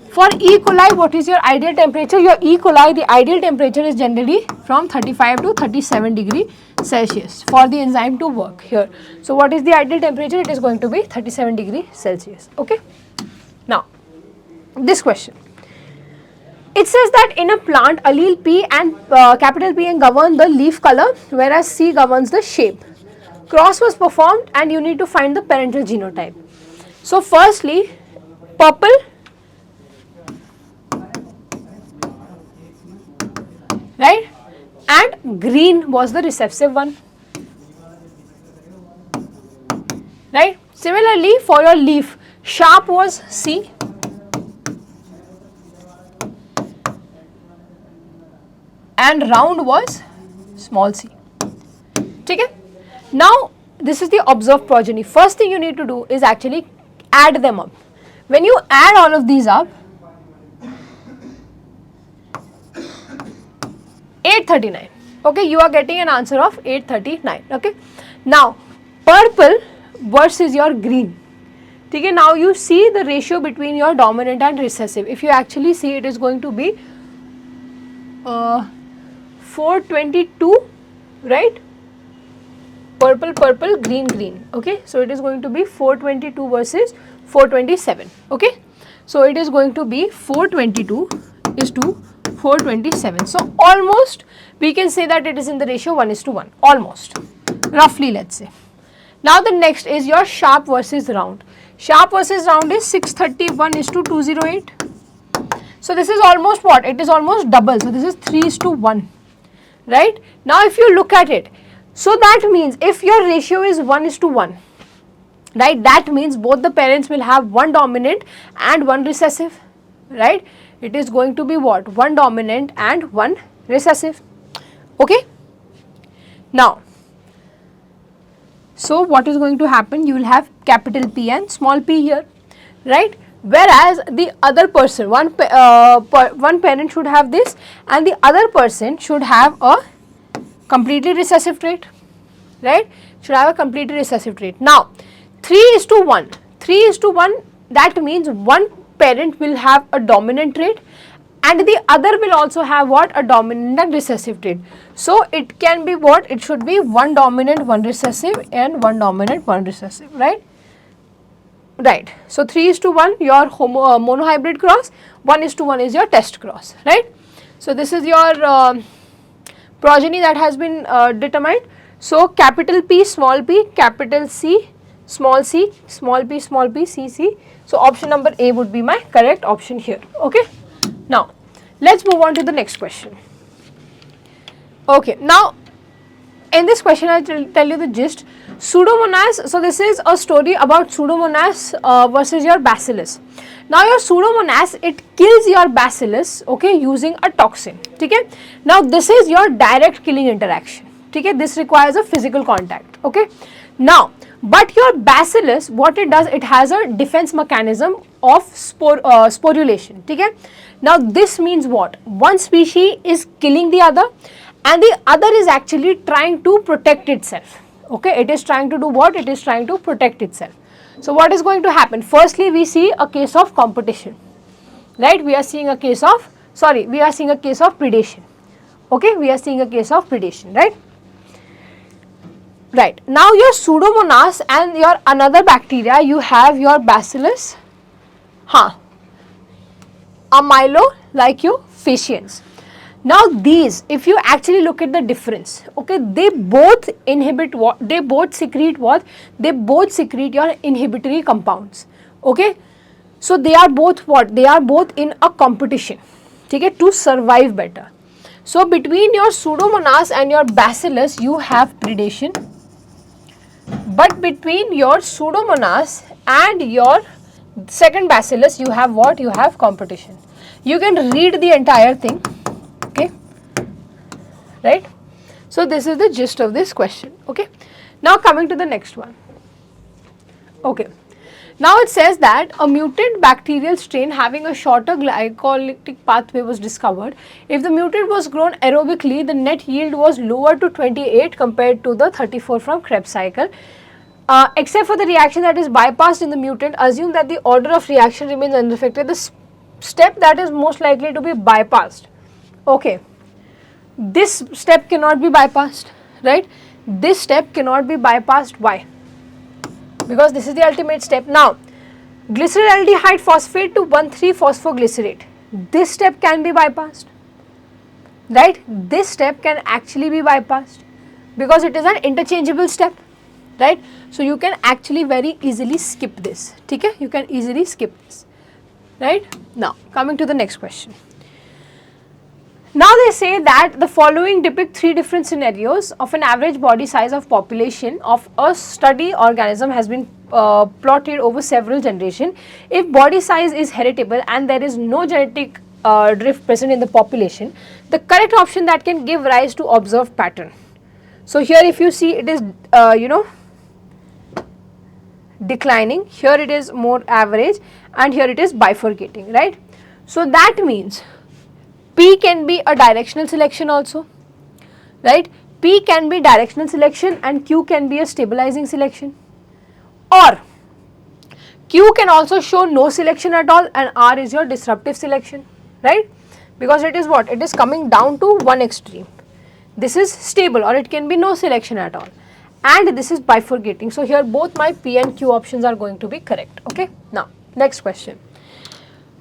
for E. coli, what is your ideal temperature? Your E. coli, the ideal temperature is generally from 35 to 37 degree Celsius for the enzyme to work here. So what is the ideal temperature? It is going to be 37 degree Celsius. Okay. Now, this question. It says that in a plant, allele P and capital P govern the leaf color, whereas C governs the shape. Cross was performed and you need to find the parental genotype. So firstly, purple, right, and green was the recessive one, right. Similarly, for your leaf, sharp was C, and round was small c. Okay? Now, this is the observed progeny. First thing you need to do is actually add them up. When you add all of these up, 839. Okay, you are getting an answer of 839. Okay. Now, purple versus your green. Okay, now you see the ratio between your dominant and recessive. If you actually see, it is going to be 422, right? Purple, purple, green, green. Okay, so it is going to be 422 versus 427. Okay, so it is going to be 422 is to 427. So almost we can say that it is in the ratio 1:1, almost, roughly, let's say. Now the next is your sharp versus round. Sharp versus round is 631 is to 208. So this is almost what? It is almost double. So this is 3:1. right? Now if you look at it, so that means if your ratio is 1:1, right, that means both the parents will have one dominant and one recessive, right? It is going to be what? One dominant and one recessive, okay? Now, so what is going to happen? You will have capital P and small p here, right? Whereas the other person, one parent should have this and the other person should have a completely recessive trait, right? Should have a completely recessive trait. Now, 3:1, 3:1, that means one parent will have a dominant trait and the other will also have what? A dominant and recessive trait. So, it can be what? It should be one dominant, one recessive and one dominant, one recessive, right? Right. So, 3:1 your monohybrid cross, 1:1 is your test cross, right? So, this is your progeny that has been determined. So, capital P, small p, capital C, small c, small p, c. So, option number A would be my correct option here, okay? Now, let's move on to the next question. Okay, now in this question I will tell you the gist. Pseudomonas, so this is a story about Pseudomonas versus your Bacillus. Now your Pseudomonas, it kills your Bacillus, okay, using a toxin, okay. Now this is your direct killing interaction, okay, this requires a physical contact, okay. Now, but your Bacillus, what it does, it has a defense mechanism of sporulation, okay. Now this means what? One species is killing the other and the other is actually trying to protect itself, okay. It is trying to do what? It is trying to protect itself. So what is going to happen? Firstly, we see a case of competition, right? We are seeing a case of, we are seeing a case of predation, okay. We are seeing a case of predation, right? Right. Now your Pseudomonas and your another bacteria, you have your Bacillus, amyloleucophasians. Now these, if you actually look at the difference, okay, they both inhibit what? They both secrete what? They both secrete your inhibitory compounds, okay. So they are both what? They are both in a competition, okay, to survive better. So between your Pseudomonas and your Bacillus, you have predation, but between your Pseudomonas and your second Bacillus, you have what? You have competition. You can read the entire thing, okay, right. So this is the gist of this question, okay. Now coming to the next one, okay. Now it says that a mutant bacterial strain having a shorter glycolytic pathway was discovered. If the mutant was grown aerobically, the net yield was lower to 28 compared to the 34 from Krebs cycle. Except for the reaction that is bypassed in the mutant, assume that the order of reaction remains unaffected. The step that is most likely to be bypassed, okay, this step cannot be bypassed, right? This step cannot be bypassed. Why? Because this is the ultimate step. Now, glyceraldehyde phosphate to 1,3-phosphoglycerate, this step can be bypassed, right? This step can actually be bypassed because it is an interchangeable step, right? So you can actually very easily skip this, okay? You can easily skip this, right? Now, coming to the next question. Now they say that the following depict three different scenarios of an average body size of population of a study organism has been plotted over several generations. If body size is heritable and there is no genetic drift present in the population, the correct option that can give rise to observed pattern. So here if you see, it is declining, here it is more average and here it is bifurcating, right? So that means P can be a directional selection also, right? P can be directional selection and Q can be a stabilizing selection, or Q can also show no selection at all and R is your disruptive selection, right? Because it is what? It is coming down to one extreme. This is stable or it can be no selection at all, and this is bifurcating. So here both my P and Q options are going to be correct, okay? Now, next question.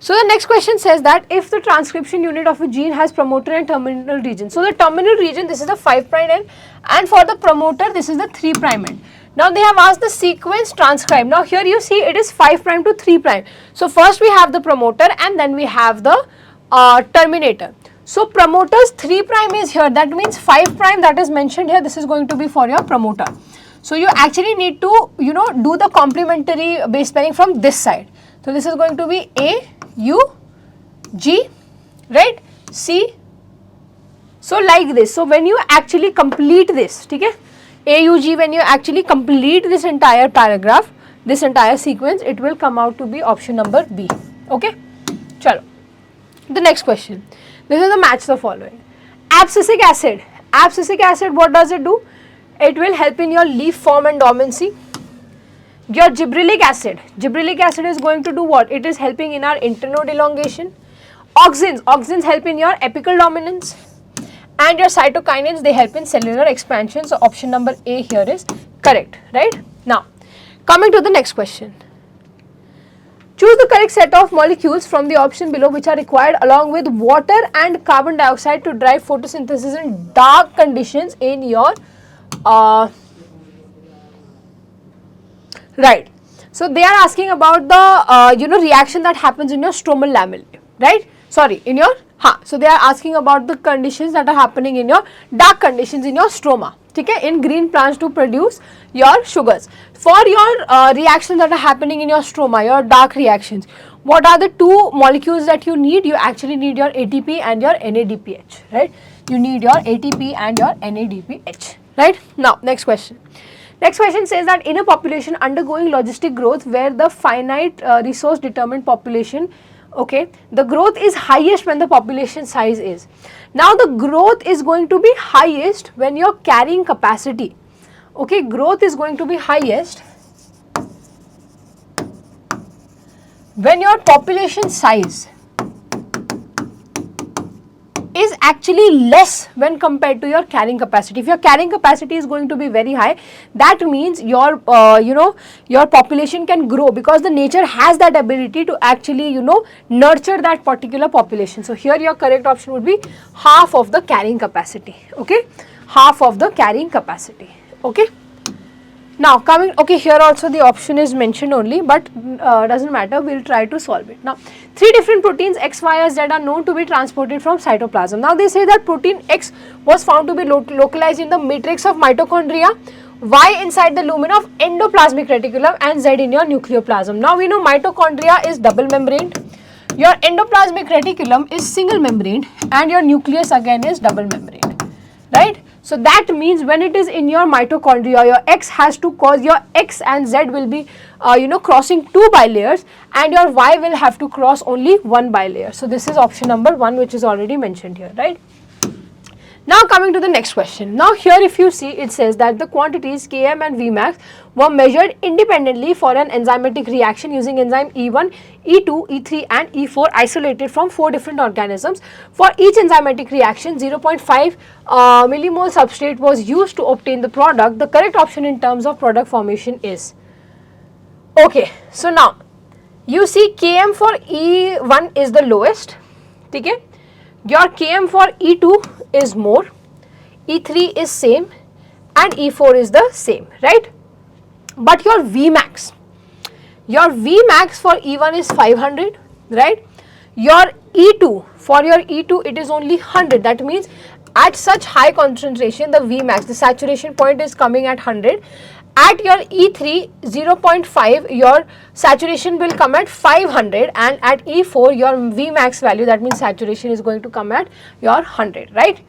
So the next question says that if the transcription unit of a gene has promoter and terminal region. So the terminal region, this is the 5' end, and for the promoter this is the 3' end. Now they have asked the sequence transcribe. Now here you see it is 5' to 3'. So first we have the promoter and then we have the terminator. So promoters 3 prime is here, that means 5 prime that is mentioned here, this is going to be for your promoter. So you actually need to, you know, do the complementary base pairing from this side. So this is going to be A, U, G, right, C. So like this. So when you actually complete this, okay, A, U, G, when you actually complete this entire paragraph, this entire sequence, it will come out to be option number B. Okay, chalo. The next question. This is the match the following. Abscisic acid. Abscisic acid, what does it do? It will help in your leaf form and dormancy. Your gibberellic acid. Gibberellic acid is going to do what? It is helping in our internode elongation. Auxins. Auxins help in your apical dominance. And your cytokinins, they help in cellular expansion. So option number A here is correct, right? Now, coming to the next question. Choose the correct set of molecules from the option below which are required along with water and carbon dioxide to drive photosynthesis in dark conditions in your right. So they are asking about the reaction that happens in your stromal lamellae, right? Sorry, in your so they are asking about the conditions that are happening in your dark conditions in your stroma. Okay, in green plants to produce your sugars. For your reactions that are happening in your stroma, your dark reactions, what are the two molecules that you need? You actually need your ATP and your NADPH, right? You need your ATP and your NADPH, right? Now, next question. Next question says that in a population undergoing logistic growth where the finite resource determined population, okay, the growth is highest when the population size is. Now the growth is going to be highest when your carrying capacity, okay, growth is going to be highest when your population size is actually less when compared to your carrying capacity. If your carrying capacity is going to be very high, that means your your population can grow because the nature has that ability to actually nurture that particular population. So here your correct option would be half of the carrying capacity. Okay, half of the carrying capacity. Okay. Now coming, okay, here also the option is mentioned only, but doesn't matter, we will try to solve it. Now 3 different proteins X, Y, or Z are known to be transported from cytoplasm. Now they say that protein X was found to be localized in the matrix of mitochondria, Y inside the lumen of endoplasmic reticulum, and Z in your nucleoplasm. Now we know mitochondria is double membraned, your endoplasmic reticulum is single membraned, and your nucleus again is double membraned, right? So that means when it is in your mitochondria, your X has to cause your X and Z will be crossing 2 bilayers, and your Y will have to cross only 1 bilayer. So this is option number 1, which is already mentioned here, right? Now coming to the next question. Now here if you see, it says that the quantities Km and Vmax were measured independently for an enzymatic reaction using enzyme E1, E2, E3 and E4 isolated from 4 different organisms. For each enzymatic reaction, 0.5 millimole substrate was used to obtain the product. The correct option in terms of product formation is, okay, so now you see Km for E1 is the lowest, okay? Your Km for E2 is more, E3 is same and E4 is the same, right? But your Vmax for E1 is 500, right? Your E2, for your E2 it is only 100, that means at such high concentration the Vmax, the saturation point is coming at 100. At your E3 0.5 your saturation will come at 500, and at E4 your Vmax value, that means saturation, is going to come at your 100, right?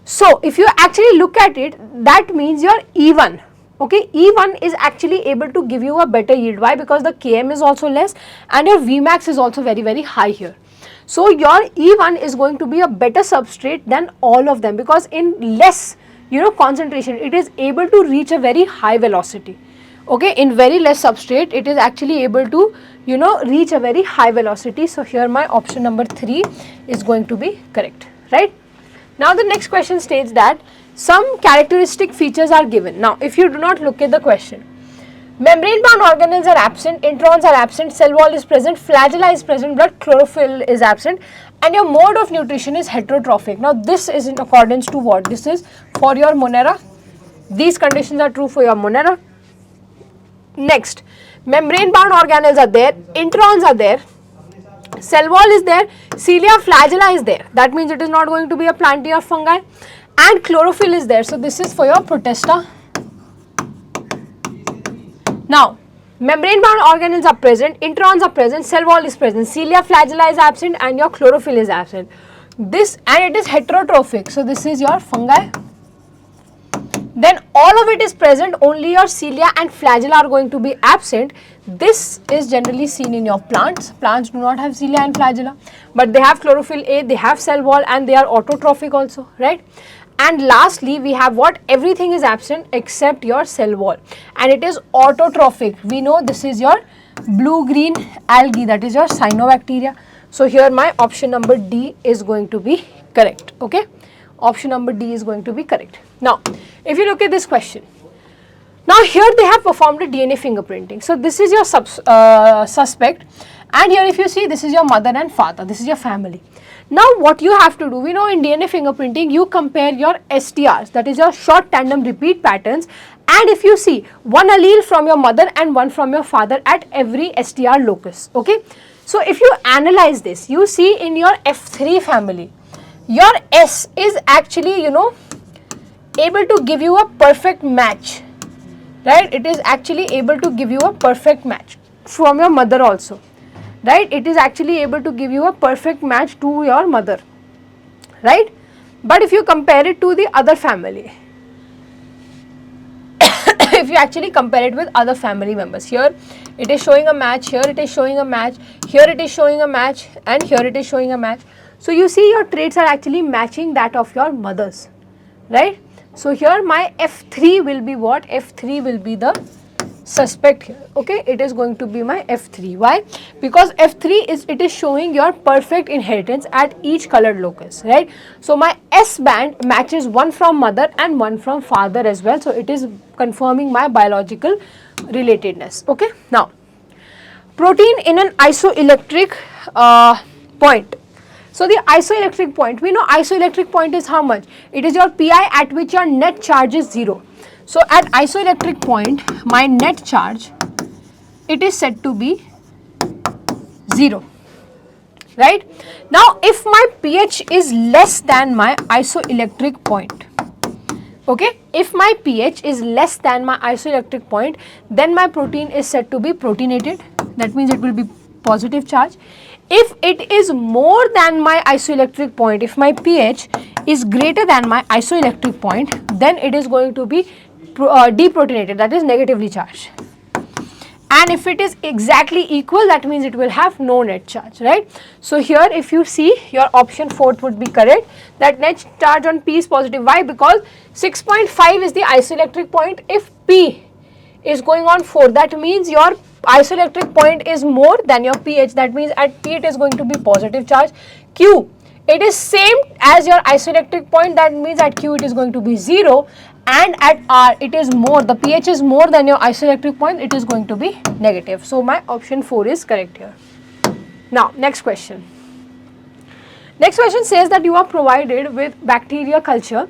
So if you actually look at it, that means your E1, okay, E1 is actually able to give you a better yield. Why? Because the Km is also less and your Vmax is also very, very high here. So your E1 is going to be a better substrate than all of them, because in less concentration it is able to reach a very high velocity. Okay, in very less substrate it is actually able to reach a very high velocity. So here my option number 3 is going to be correct, right? Now the next question states that some characteristic features are given. Now if you do not look at the question, membrane bound organelles are absent, introns are absent, cell wall is present, flagella is present, blood chlorophyll is absent, and your mode of nutrition is heterotrophic. Now this is in accordance to what? This is for your Monera. These conditions are true for your Monera. Next, membrane bound organelles are there, introns are there, Cell wall is there, cilia flagella is there, that means it is not going to be a plant or fungi, and chlorophyll is there, so this is for your protista. Now, membrane bound organelles are present, introns are present, cell wall is present, cilia flagella is absent and your chlorophyll is absent. This, and it is heterotrophic, so this is your fungi. Then all of it is present, only your cilia and flagella are going to be absent. This is generally seen in your plants. Plants do not have cilia and flagella, but they have chlorophyll A, they have cell wall, and they are autotrophic also, right? And lastly, we have what? Everything is absent except your cell wall, and it is autotrophic. We know this is your blue-green algae, that is your cyanobacteria. So here my option number D is going to be correct, okay? Option number D is going to be correct. Now, if you look at this question, now here they have performed a DNA fingerprinting. So this is your suspect, and here if you see, this is your mother and father, this is your family. Now what you have to do, we know in DNA fingerprinting you compare your STRs, that is your short tandem repeat patterns, and if you see one allele from your mother and one from your father at every STR locus, okay. So if you analyze this, you see in your F3 family, your S is actually, you know, able to give you a perfect match, right? It is actually able to give you a perfect match from your mother also, right? It is actually able to give you a perfect match to your mother, right? But if you compare it to the other family, if you actually compare it with other family members, here it is showing a match, here it is showing a match, here it is showing a match, and here it is showing a match. So you see your traits are actually matching that of your mother's, right? So here my F3 will be what? F3 will be the suspect here, okay. It is going to be my F3. Why? Because F3 is, it is showing your perfect inheritance at each colored locus, right? So my S band matches one from mother and one from father as well, so it is confirming my biological relatedness, okay. Now, protein in an isoelectric point. So the isoelectric point, we know isoelectric point is how much? It is your pi at which your net charge is 0. So at isoelectric point, my net charge, it is said to be 0, right? Now if my pH is less than my isoelectric point, okay, if my pH is less than my isoelectric point, then my protein is said to be proteinated, that means it will be positive charge. If it is more than my isoelectric point, if my pH is greater than my isoelectric point, then it is going to be deprotonated, that is negatively charged. And if it is exactly equal, that means it will have no net charge, right? So here if you see, your option 4th would be correct, that net charge on P is positive. Why? Because 6.5 is the isoelectric point. If P is going on 4, that means your isoelectric point is more than your pH, that means at P it is going to be positive charge. Q, it is same as your isoelectric point, that means at Q it is going to be 0, and at R it is more, the pH is more than your isoelectric point, it is going to be negative. So my option 4 is correct here. Now next question. Next question says that you are provided with bacteria culture.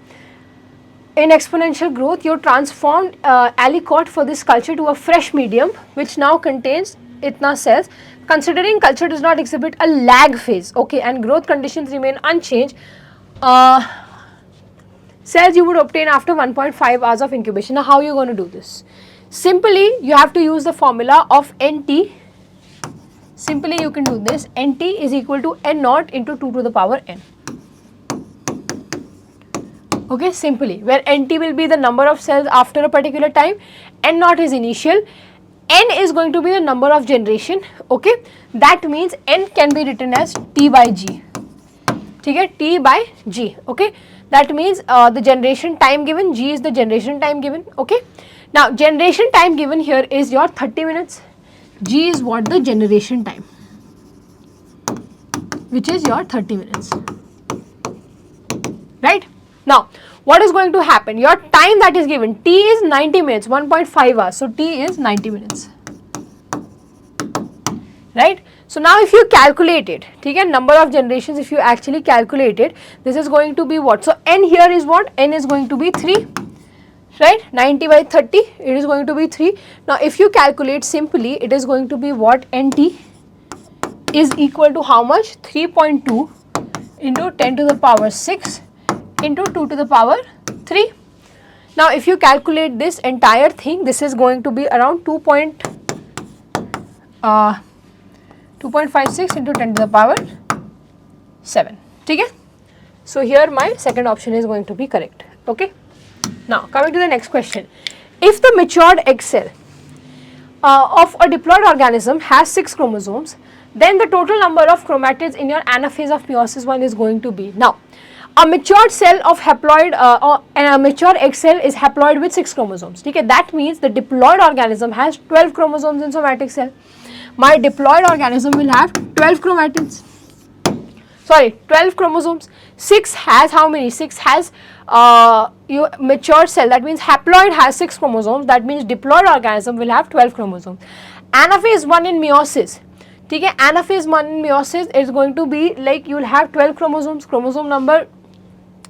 In exponential growth, you transformed aliquot for this culture to a fresh medium which now contains itna cells. Considering culture does not exhibit a lag phase, okay, and growth conditions remain unchanged, cells you would obtain after 1.5 hours of incubation. Now how are you going to do this? Simply you have to use the formula of NT. Simply you can do this, NT is equal to N naught into 2 to the power N. Okay, simply, where NT will be the number of cells after a particular time, N naught is initial, N is going to be the number of generation, okay. That means N can be written as T by G, okay, T by G, okay. That means the generation time given, G is the generation time given, okay. Now generation time given here is your 30 minutes, G is what? The generation time, which is your 30 minutes, right. Now, what is going to happen? Your time that is given, T is 90 minutes, 1.5 hours. So, T is 90 minutes, right. So, now if you calculate it, okay, number of generations, if you actually calculate it, this is going to be what? So, N here is what? N is going to be 3, right. 90 by 30, it is going to be 3. Now, if you calculate simply, it is going to be what? NT is equal to how much? 3.2 into 10 to the power 6 into 2 to the power 3. Now if you calculate this entire thing, this is going to be around 2.56 into 10 to the power 7. Okay? So here my second option is going to be correct. Okay. Now coming to the next question. If the matured egg cell of a diploid organism has 6 chromosomes, then the total number of chromatids in your anaphase of meiosis 1 is going to be. Now a matured cell of haploid and a mature egg cell is haploid with 6 chromosomes. Okay? That means the diploid organism has 12 chromosomes in somatic cell. My diploid organism will have 12 chromatids. Sorry, 12 chromosomes. 6 has how many? 6 has your mature cell, that means haploid has 6 chromosomes, that means diploid organism will have 12 chromosomes. Anaphase 1 in meiosis. Okay, anaphase 1 in meiosis is going to be like you will have 12 chromosomes. Chromosome number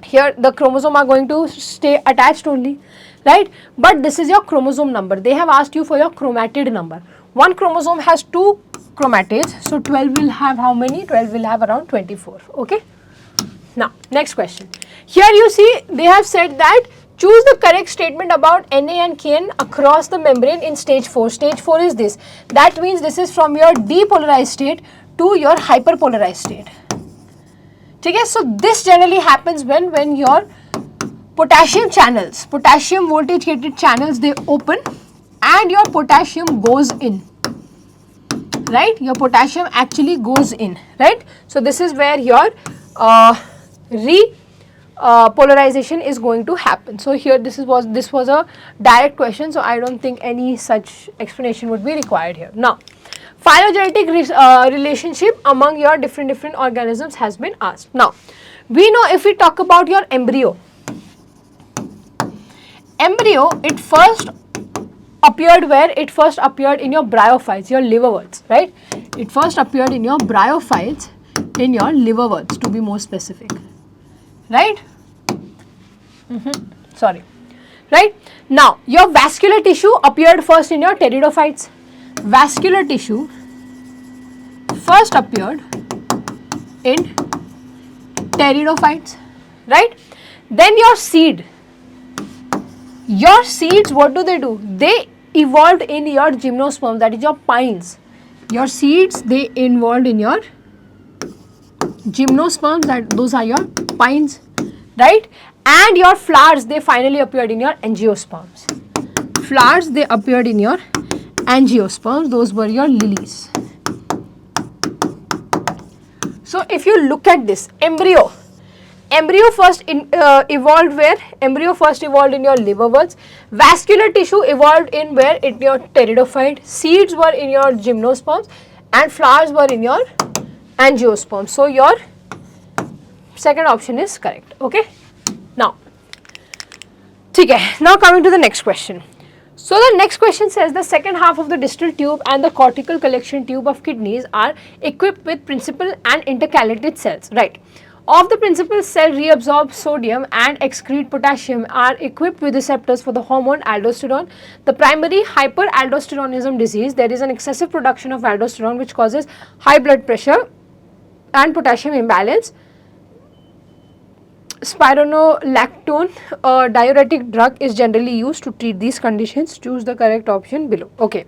here, the chromosome are going to stay attached only, right? But this is your chromosome number. They have asked you for your chromatid number. One chromosome has 2 chromatids, so 12 will have how many? 12 will have around 24. Okay. Now next question. Here you see they have said that choose the correct statement about Na and Kn across the membrane in stage 4. Stage 4 is this. That means this is from your depolarized state to your hyperpolarized state. Okay, so this generally happens when your potassium channels, potassium voltage gated channels, they open and your potassium goes in, right? Your potassium actually goes in, right? So this is where your polarization is going to happen. So here this was a direct question, so I don't think any such explanation would be required here. Now phylogenetic relationship among your different organisms has been asked. Now we know if we talk about your embryo, it first appeared where? It first appeared in your bryophytes, your liverworts, right? It first appeared in your bryophytes, in your liverworts to be more specific, right? Sorry, right? Now your vascular tissue appeared first in your pteridophytes. Vascular tissue first appeared in pteridophytes, right? Then your seeds, what do? They evolved in your gymnosperms, that is your pines. Your seeds, they involved in your gymnosperms, that those are your pines, right? And your flowers, they finally appeared in your angiosperms. Flowers, they appeared in your angiosperms, those were your lilies. So if you look at this embryo first evolved where? Embryo first evolved in your liverworts. Vascular tissue evolved in where? In your pteridophyte. Seeds were in your gymnosperms and flowers were in your angiosperms. So your second option is correct. Okay. Now, now coming to the next question. So the next question says the second half of the distal tube and the cortical collection tube of kidneys are equipped with principal and intercalated cells, right? Of the principal cell reabsorb sodium and excrete potassium are equipped with receptors for the hormone aldosterone. The primary hyperaldosteronism disease, there is an excessive production of aldosterone which causes high blood pressure and potassium imbalance. Spironolactone, a diuretic drug, is generally used to treat these conditions. Choose the correct option below. Okay.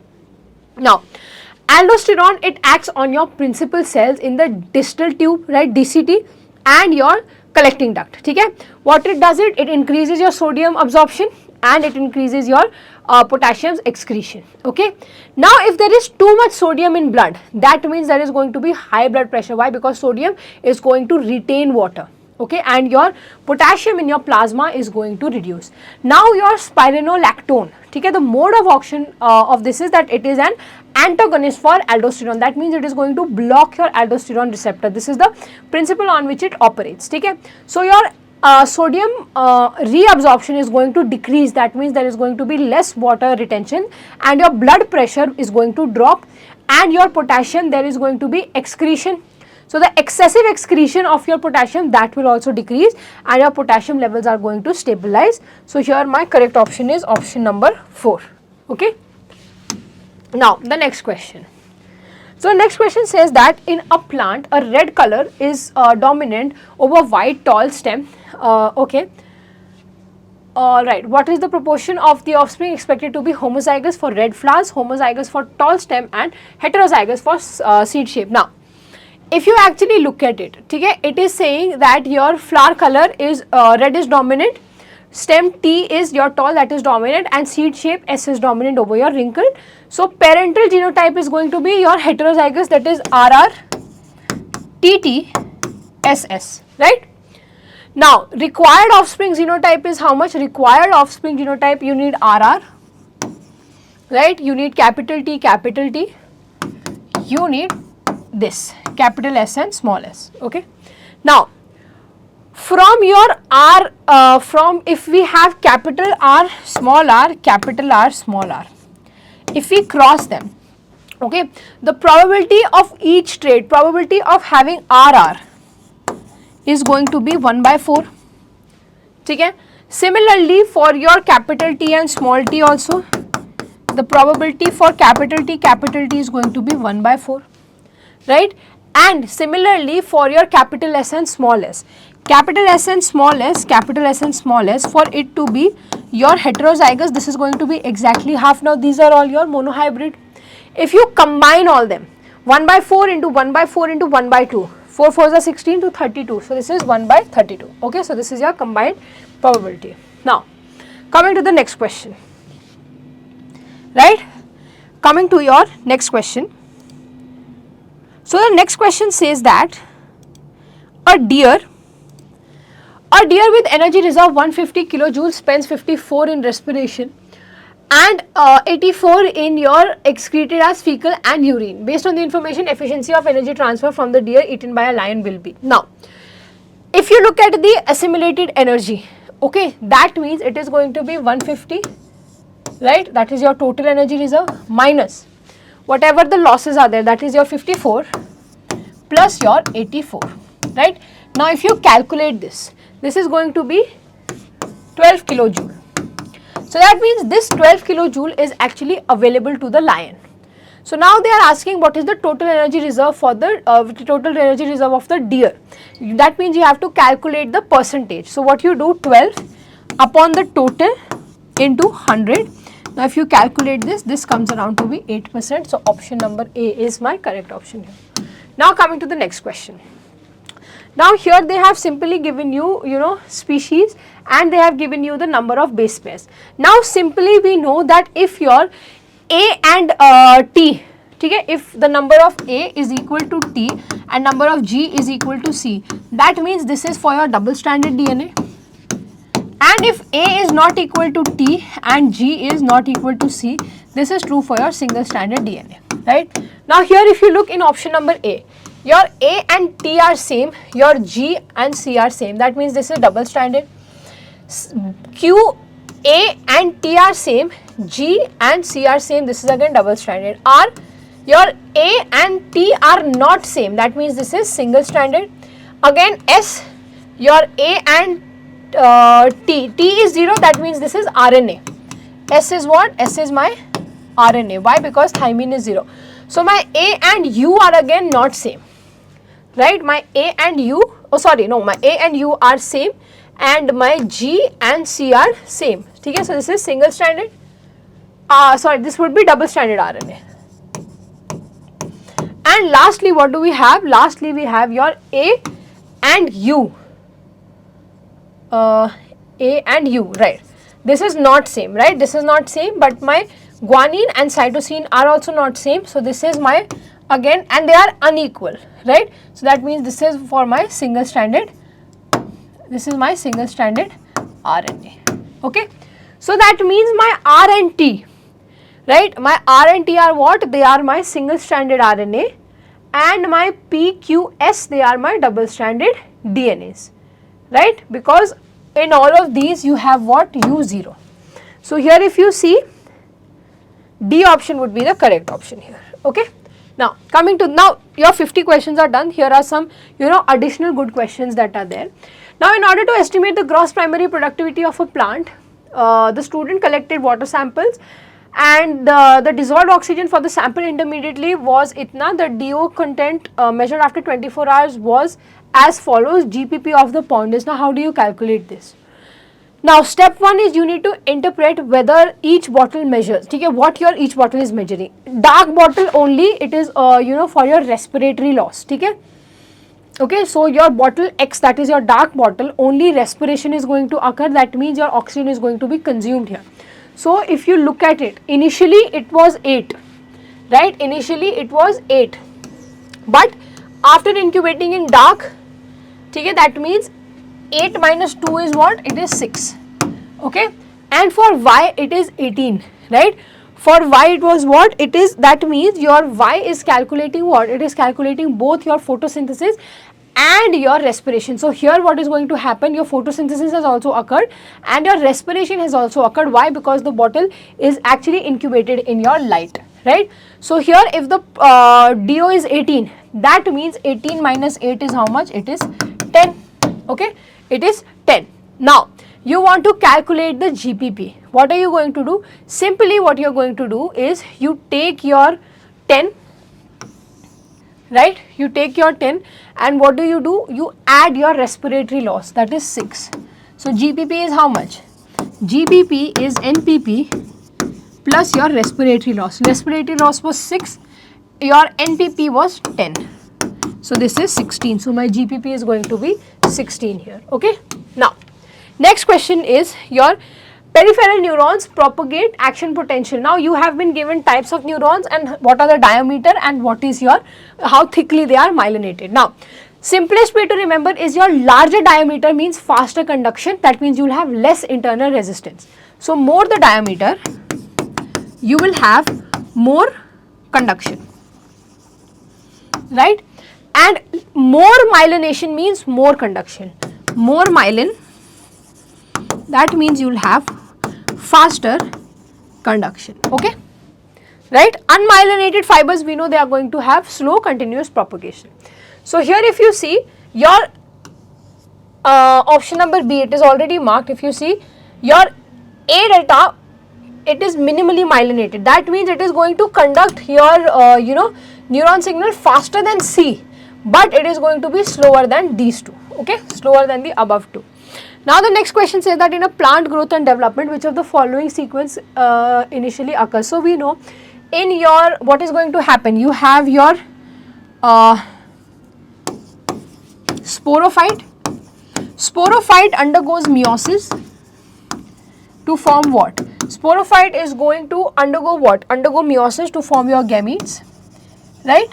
Now, aldosterone, it acts on your principal cells in the distal tube, right, DCT, and your collecting duct. Okay. What it does, it increases your sodium absorption and it increases your potassium's excretion. Okay. Now, if there is too much sodium in blood, that means there is going to be high blood pressure. Why? Because sodium is going to retain water. Okay, and your potassium in your plasma is going to reduce. Now your spironolactone, okay, the mode of action of this is that it is an antagonist for aldosterone. That means it is going to block your aldosterone receptor. This is the principle on which it operates. Okay, so your sodium reabsorption is going to decrease. That means there is going to be less water retention and your blood pressure is going to drop, and your potassium, there is going to be excretion. So the excessive excretion of your potassium, that will also decrease and your potassium levels are going to stabilize. So here my correct option is option number 4. Okay. Now the next question. So next question says that in a plant, a red color is dominant over white tall stem. Okay. Alright, what is the proportion of the offspring expected to be homozygous for red flowers, homozygous for tall stem and heterozygous for seed shape? Now, if you actually look at it, okay, it is saying that your flower color is red is dominant, stem T is your tall, that is dominant, and seed shape S is dominant over your wrinkled. So parental genotype is going to be your heterozygous, that is RR TT SS, right? Now required offspring genotype is how much? Required offspring genotype, you need RR, right? You need capital T, you need this capital S and small s. Okay. Now from your R, if we have capital R, small r, capital R, small r, if we cross them, okay, the probability of each trait, probability of having RR is going to be 1 by 4. Okay. Similarly for your capital T and small t also, the probability for capital T is going to be 1 by 4, right? And similarly for your capital S and small s, capital S and small s, for it to be your heterozygous, this is going to be exactly half. Now these are all your monohybrid. If you combine all them, 1 by 4 into 1 by 4 into 1 by 2, 4 4s are 16 to 32. So this is 1 by 32. Okay, so this is your combined probability. Now coming to the next question, right? Coming to your next question. So the next question says that a deer with energy reserve 150 kilojoules spends 54 in respiration and 84 in your excreted as fecal and urine. Based on the information, efficiency of energy transfer from the deer eaten by a lion will be. Now, if you look at the assimilated energy, okay, that means it is going to be 150, right? That is your total energy reserve minus whatever the losses are there, that is your 54 plus your 84, right? Now, if you calculate this, this is going to be 12 kilojoule. So that means this 12 kilojoule is actually available to the lion. So now they are asking what is the total energy reserve for the total energy reserve of the deer. That means you have to calculate the percentage. So what you do, 12 upon the total into 100. Now if you calculate this, this comes around to be 8%. So option number A is my correct option here. Now coming to the next question. Now here they have simply given you, species, and they have given you the number of base pairs. Now simply we know that if your A and T, okay, if the number of A is equal to T and number of G is equal to C, that means this is for your double stranded DNA. And if A is not equal to T and G is not equal to C, this is true for your single stranded DNA, right? Now here if you look in option number A, your A and T are same, your G and C are same, that means this is double stranded. Q, A and T are same, G and C are same, this is again double stranded. R, your A and T are not same, that means this is single stranded. Again S, your A and T is 0, that means this is RNA. S is what? S is my RNA. Why? Because thymine is 0. So my A and U are again not same, right? My A and U, my A and U are same and my G and C are same. Okay, so this is single stranded. This would be double stranded RNA. And lastly, what do we have? Lastly, we have your A and U. A and U, right? This is not same, right? This is not same, but my guanine and cytosine are also not same. So this is my, again, and they are unequal, right? So that means this is for my single stranded, this is my single stranded RNA, okay? So that means my R and T, right? My R and T are what? They are my single stranded RNA, and my PQS, they are my double stranded DNAs, right? Because in all of these you have what? U0. So here if you see, D option would be the correct option here, okay? Now coming to, now your 50 questions are done. Here are some additional good questions that are there. Now in order to estimate the gross primary productivity of a plant, the student collected water samples and the dissolved oxygen for the sample intermediately was itna. The DO content measured after 24 hours was as follows. GPP of the pond is. Now how do you calculate this? Now step 1 is you need to interpret whether each bottle measures, okay, what your each bottle is measuring. Dark bottle only, it is for your respiratory loss, okay. Okay, so your bottle X, that is your dark bottle, only respiration is going to occur, that means your oxygen is going to be consumed here. So if you look at it, initially it was 8, right, initially it was 8, but after incubating in dark, okay, that means 8 minus 2 is what? It is 6, okay, and for Y it is 18, right. For Y it was what? It is, that means your Y is calculating what? It is calculating both your photosynthesis and your respiration. So here what is going to happen? Your photosynthesis has also occurred and your respiration has also occurred. Why? Because the bottle is actually incubated in your light, right. So here if the DO is 18, that means 18 minus 8 is how much? It is 10, okay, it is 10. Now you want to calculate the GPP. What are you going to do? Simply what you are going to do is you take your 10, right, you take your 10 and what do? You add your respiratory loss, that is 6. So GPP is how much? GPP is NPP plus your respiratory loss. Respiratory loss was 6, your NPP was 10. So this is 16. So my GPP is going to be 16 here, okay. Now next question is your peripheral neurons propagate action potential. Now you have been given types of neurons and what are the diameter and what is your, how thickly they are myelinated. Now simplest way to remember is your larger diameter means faster conduction, that means you will have less internal resistance. So more the diameter, you will have more conduction, right, and more myelination means more conduction. More myelin, that means you will have faster conduction, okay, right. Unmyelinated fibers, we know they are going to have slow continuous propagation. So here if you see your option number B, it is already marked. If you see your A delta, it is minimally myelinated, that means it is going to conduct your neuron signal faster than C, but it is going to be slower than these two, okay, slower than the above two. Now the next question says that in a plant growth and development, which of the following sequence initially occurs? So we know in your, what is going to happen? You have your sporophyte. Sporophyte undergoes meiosis to form what? Sporophyte is going to undergo what? Undergo meiosis to form your gametes, right.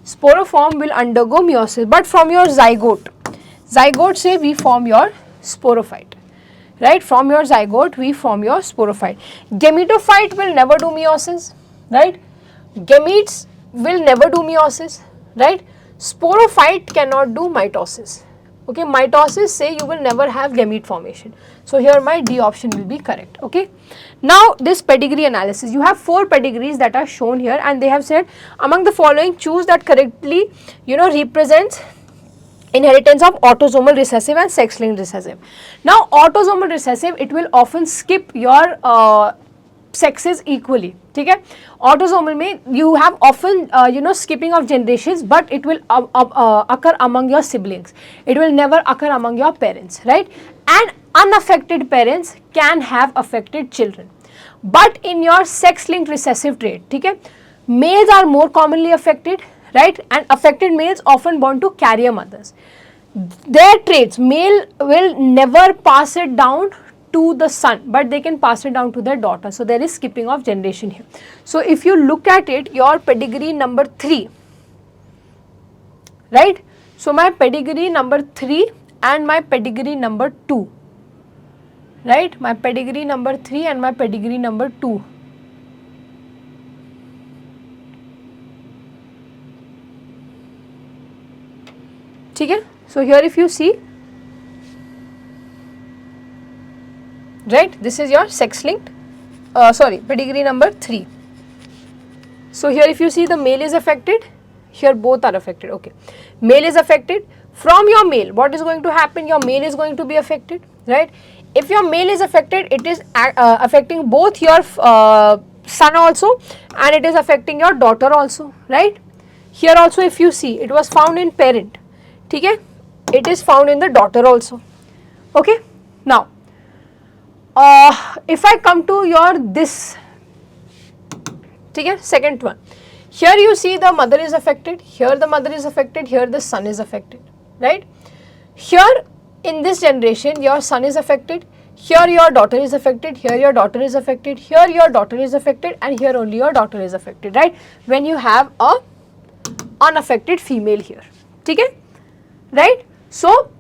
Sporoform will undergo meiosis, but from your zygote. Zygote say we form your sporophyte, right, from your zygote we form your sporophyte. Gametophyte will never do meiosis, right, gametes will never do meiosis, right. Sporophyte cannot do mitosis, okay, mitosis say you will never have gamete formation. So here my D option will be correct, okay. Now this pedigree analysis, you have 4 pedigrees that are shown here and they have said among the following choose that correctly represents inheritance of autosomal recessive and sex-linked recessive. Now autosomal recessive, it will often skip your sexes equally, okay. Autosomal mein you have often skipping of generations, but it will occur among your siblings, it will never occur among your parents, right, and unaffected parents can have affected children. But in your sex-linked recessive trait, okay, males are more commonly affected, right, and affected males often born to carrier mothers. Their traits, male will never pass it down to the son, but they can pass it down to their daughter. So there is skipping of generation here. So if you look at it, your pedigree number 3, right, so my pedigree number 3 and my pedigree number 2, right, my pedigree number 3 and my pedigree number 2. Okay? So here if you see, right, this is your sex linked, pedigree number 3. So here if you see the male is affected, here both are affected, okay. Male is affected, from your male what is going to happen? Your male is going to be affected, right. If your male is affected, it is affecting both your son also, and it is affecting your daughter also, right? Here also if you see, it was found in parent, okay? It is found in the daughter also, okay? Now, if I come to your this, okay, second one, here you see the mother is affected, here the mother is affected, here the son is affected, right? Here in this generation your son is affected, here your daughter is affected, here your daughter is affected, here your daughter is affected, and here only your daughter is affected, right? When you have a unaffected female here, okay, right? So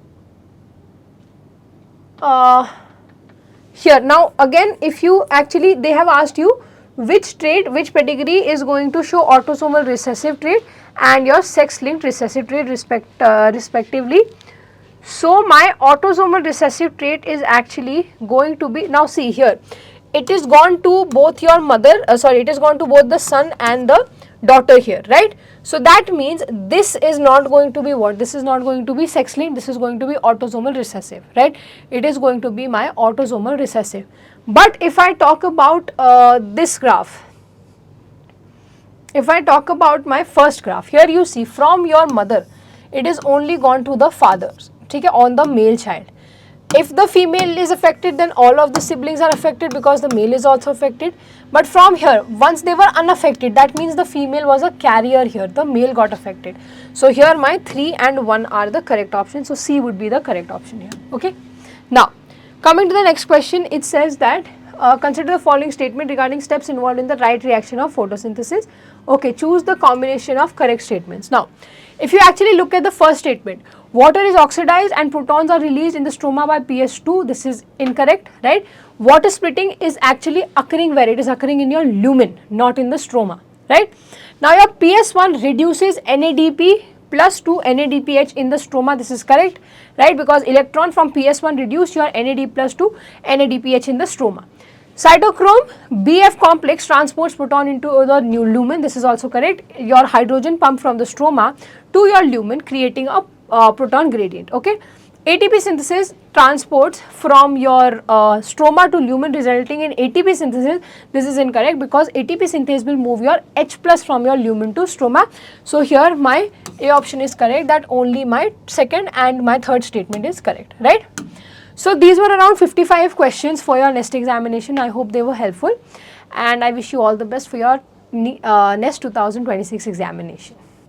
here now again, if you actually, they have asked you which trait, which pedigree is going to show autosomal recessive trait and your sex linked recessive trait respectively. So my autosomal recessive trait is actually going to be, now see here, it is gone to both your mother, it is gone to both the son and the daughter here, right? So that means this is not going to be what? This is not going to be sex linked, this is going to be autosomal recessive, right? It is going to be my autosomal recessive. But if I talk about this graph, if I talk about my first graph, here you see from your mother, it is only gone to the fathers, okay, on the male child. If the female is affected, then all of the siblings are affected because the male is also affected. But from here, once they were unaffected, that means the female was a carrier here, the male got affected. So here my 3 and 1 are the correct option. So C would be the correct option here, okay. Now, coming to the next question, it says that consider the following statement regarding steps involved in the right reaction of photosynthesis. Okay, choose the combination of correct statements. Now, if you actually look at the first statement, water is oxidized and protons are released in the stroma by PS2, this is incorrect, right? Water splitting is actually occurring where? It is occurring in your lumen, not in the stroma, right? Now your PS1 reduces NADP plus 2 NADPH in the stroma, this is correct, right? Because electron from PS1 reduce your NAD plus 2 NADPH in the stroma. Cytochrome BF complex transports proton into the new lumen, this is also correct. Your hydrogen pump from the stroma to your lumen, creating a proton gradient, okay. ATP synthesis transports from your stroma to lumen, resulting in ATP synthesis, this is incorrect because ATP synthase will move your H plus from your lumen to stroma. So here my A option is correct, that only my second and my third statement is correct, right. So these were around 55 questions for your next examination. I hope they were helpful and I wish you all the best for your next 2026 examination.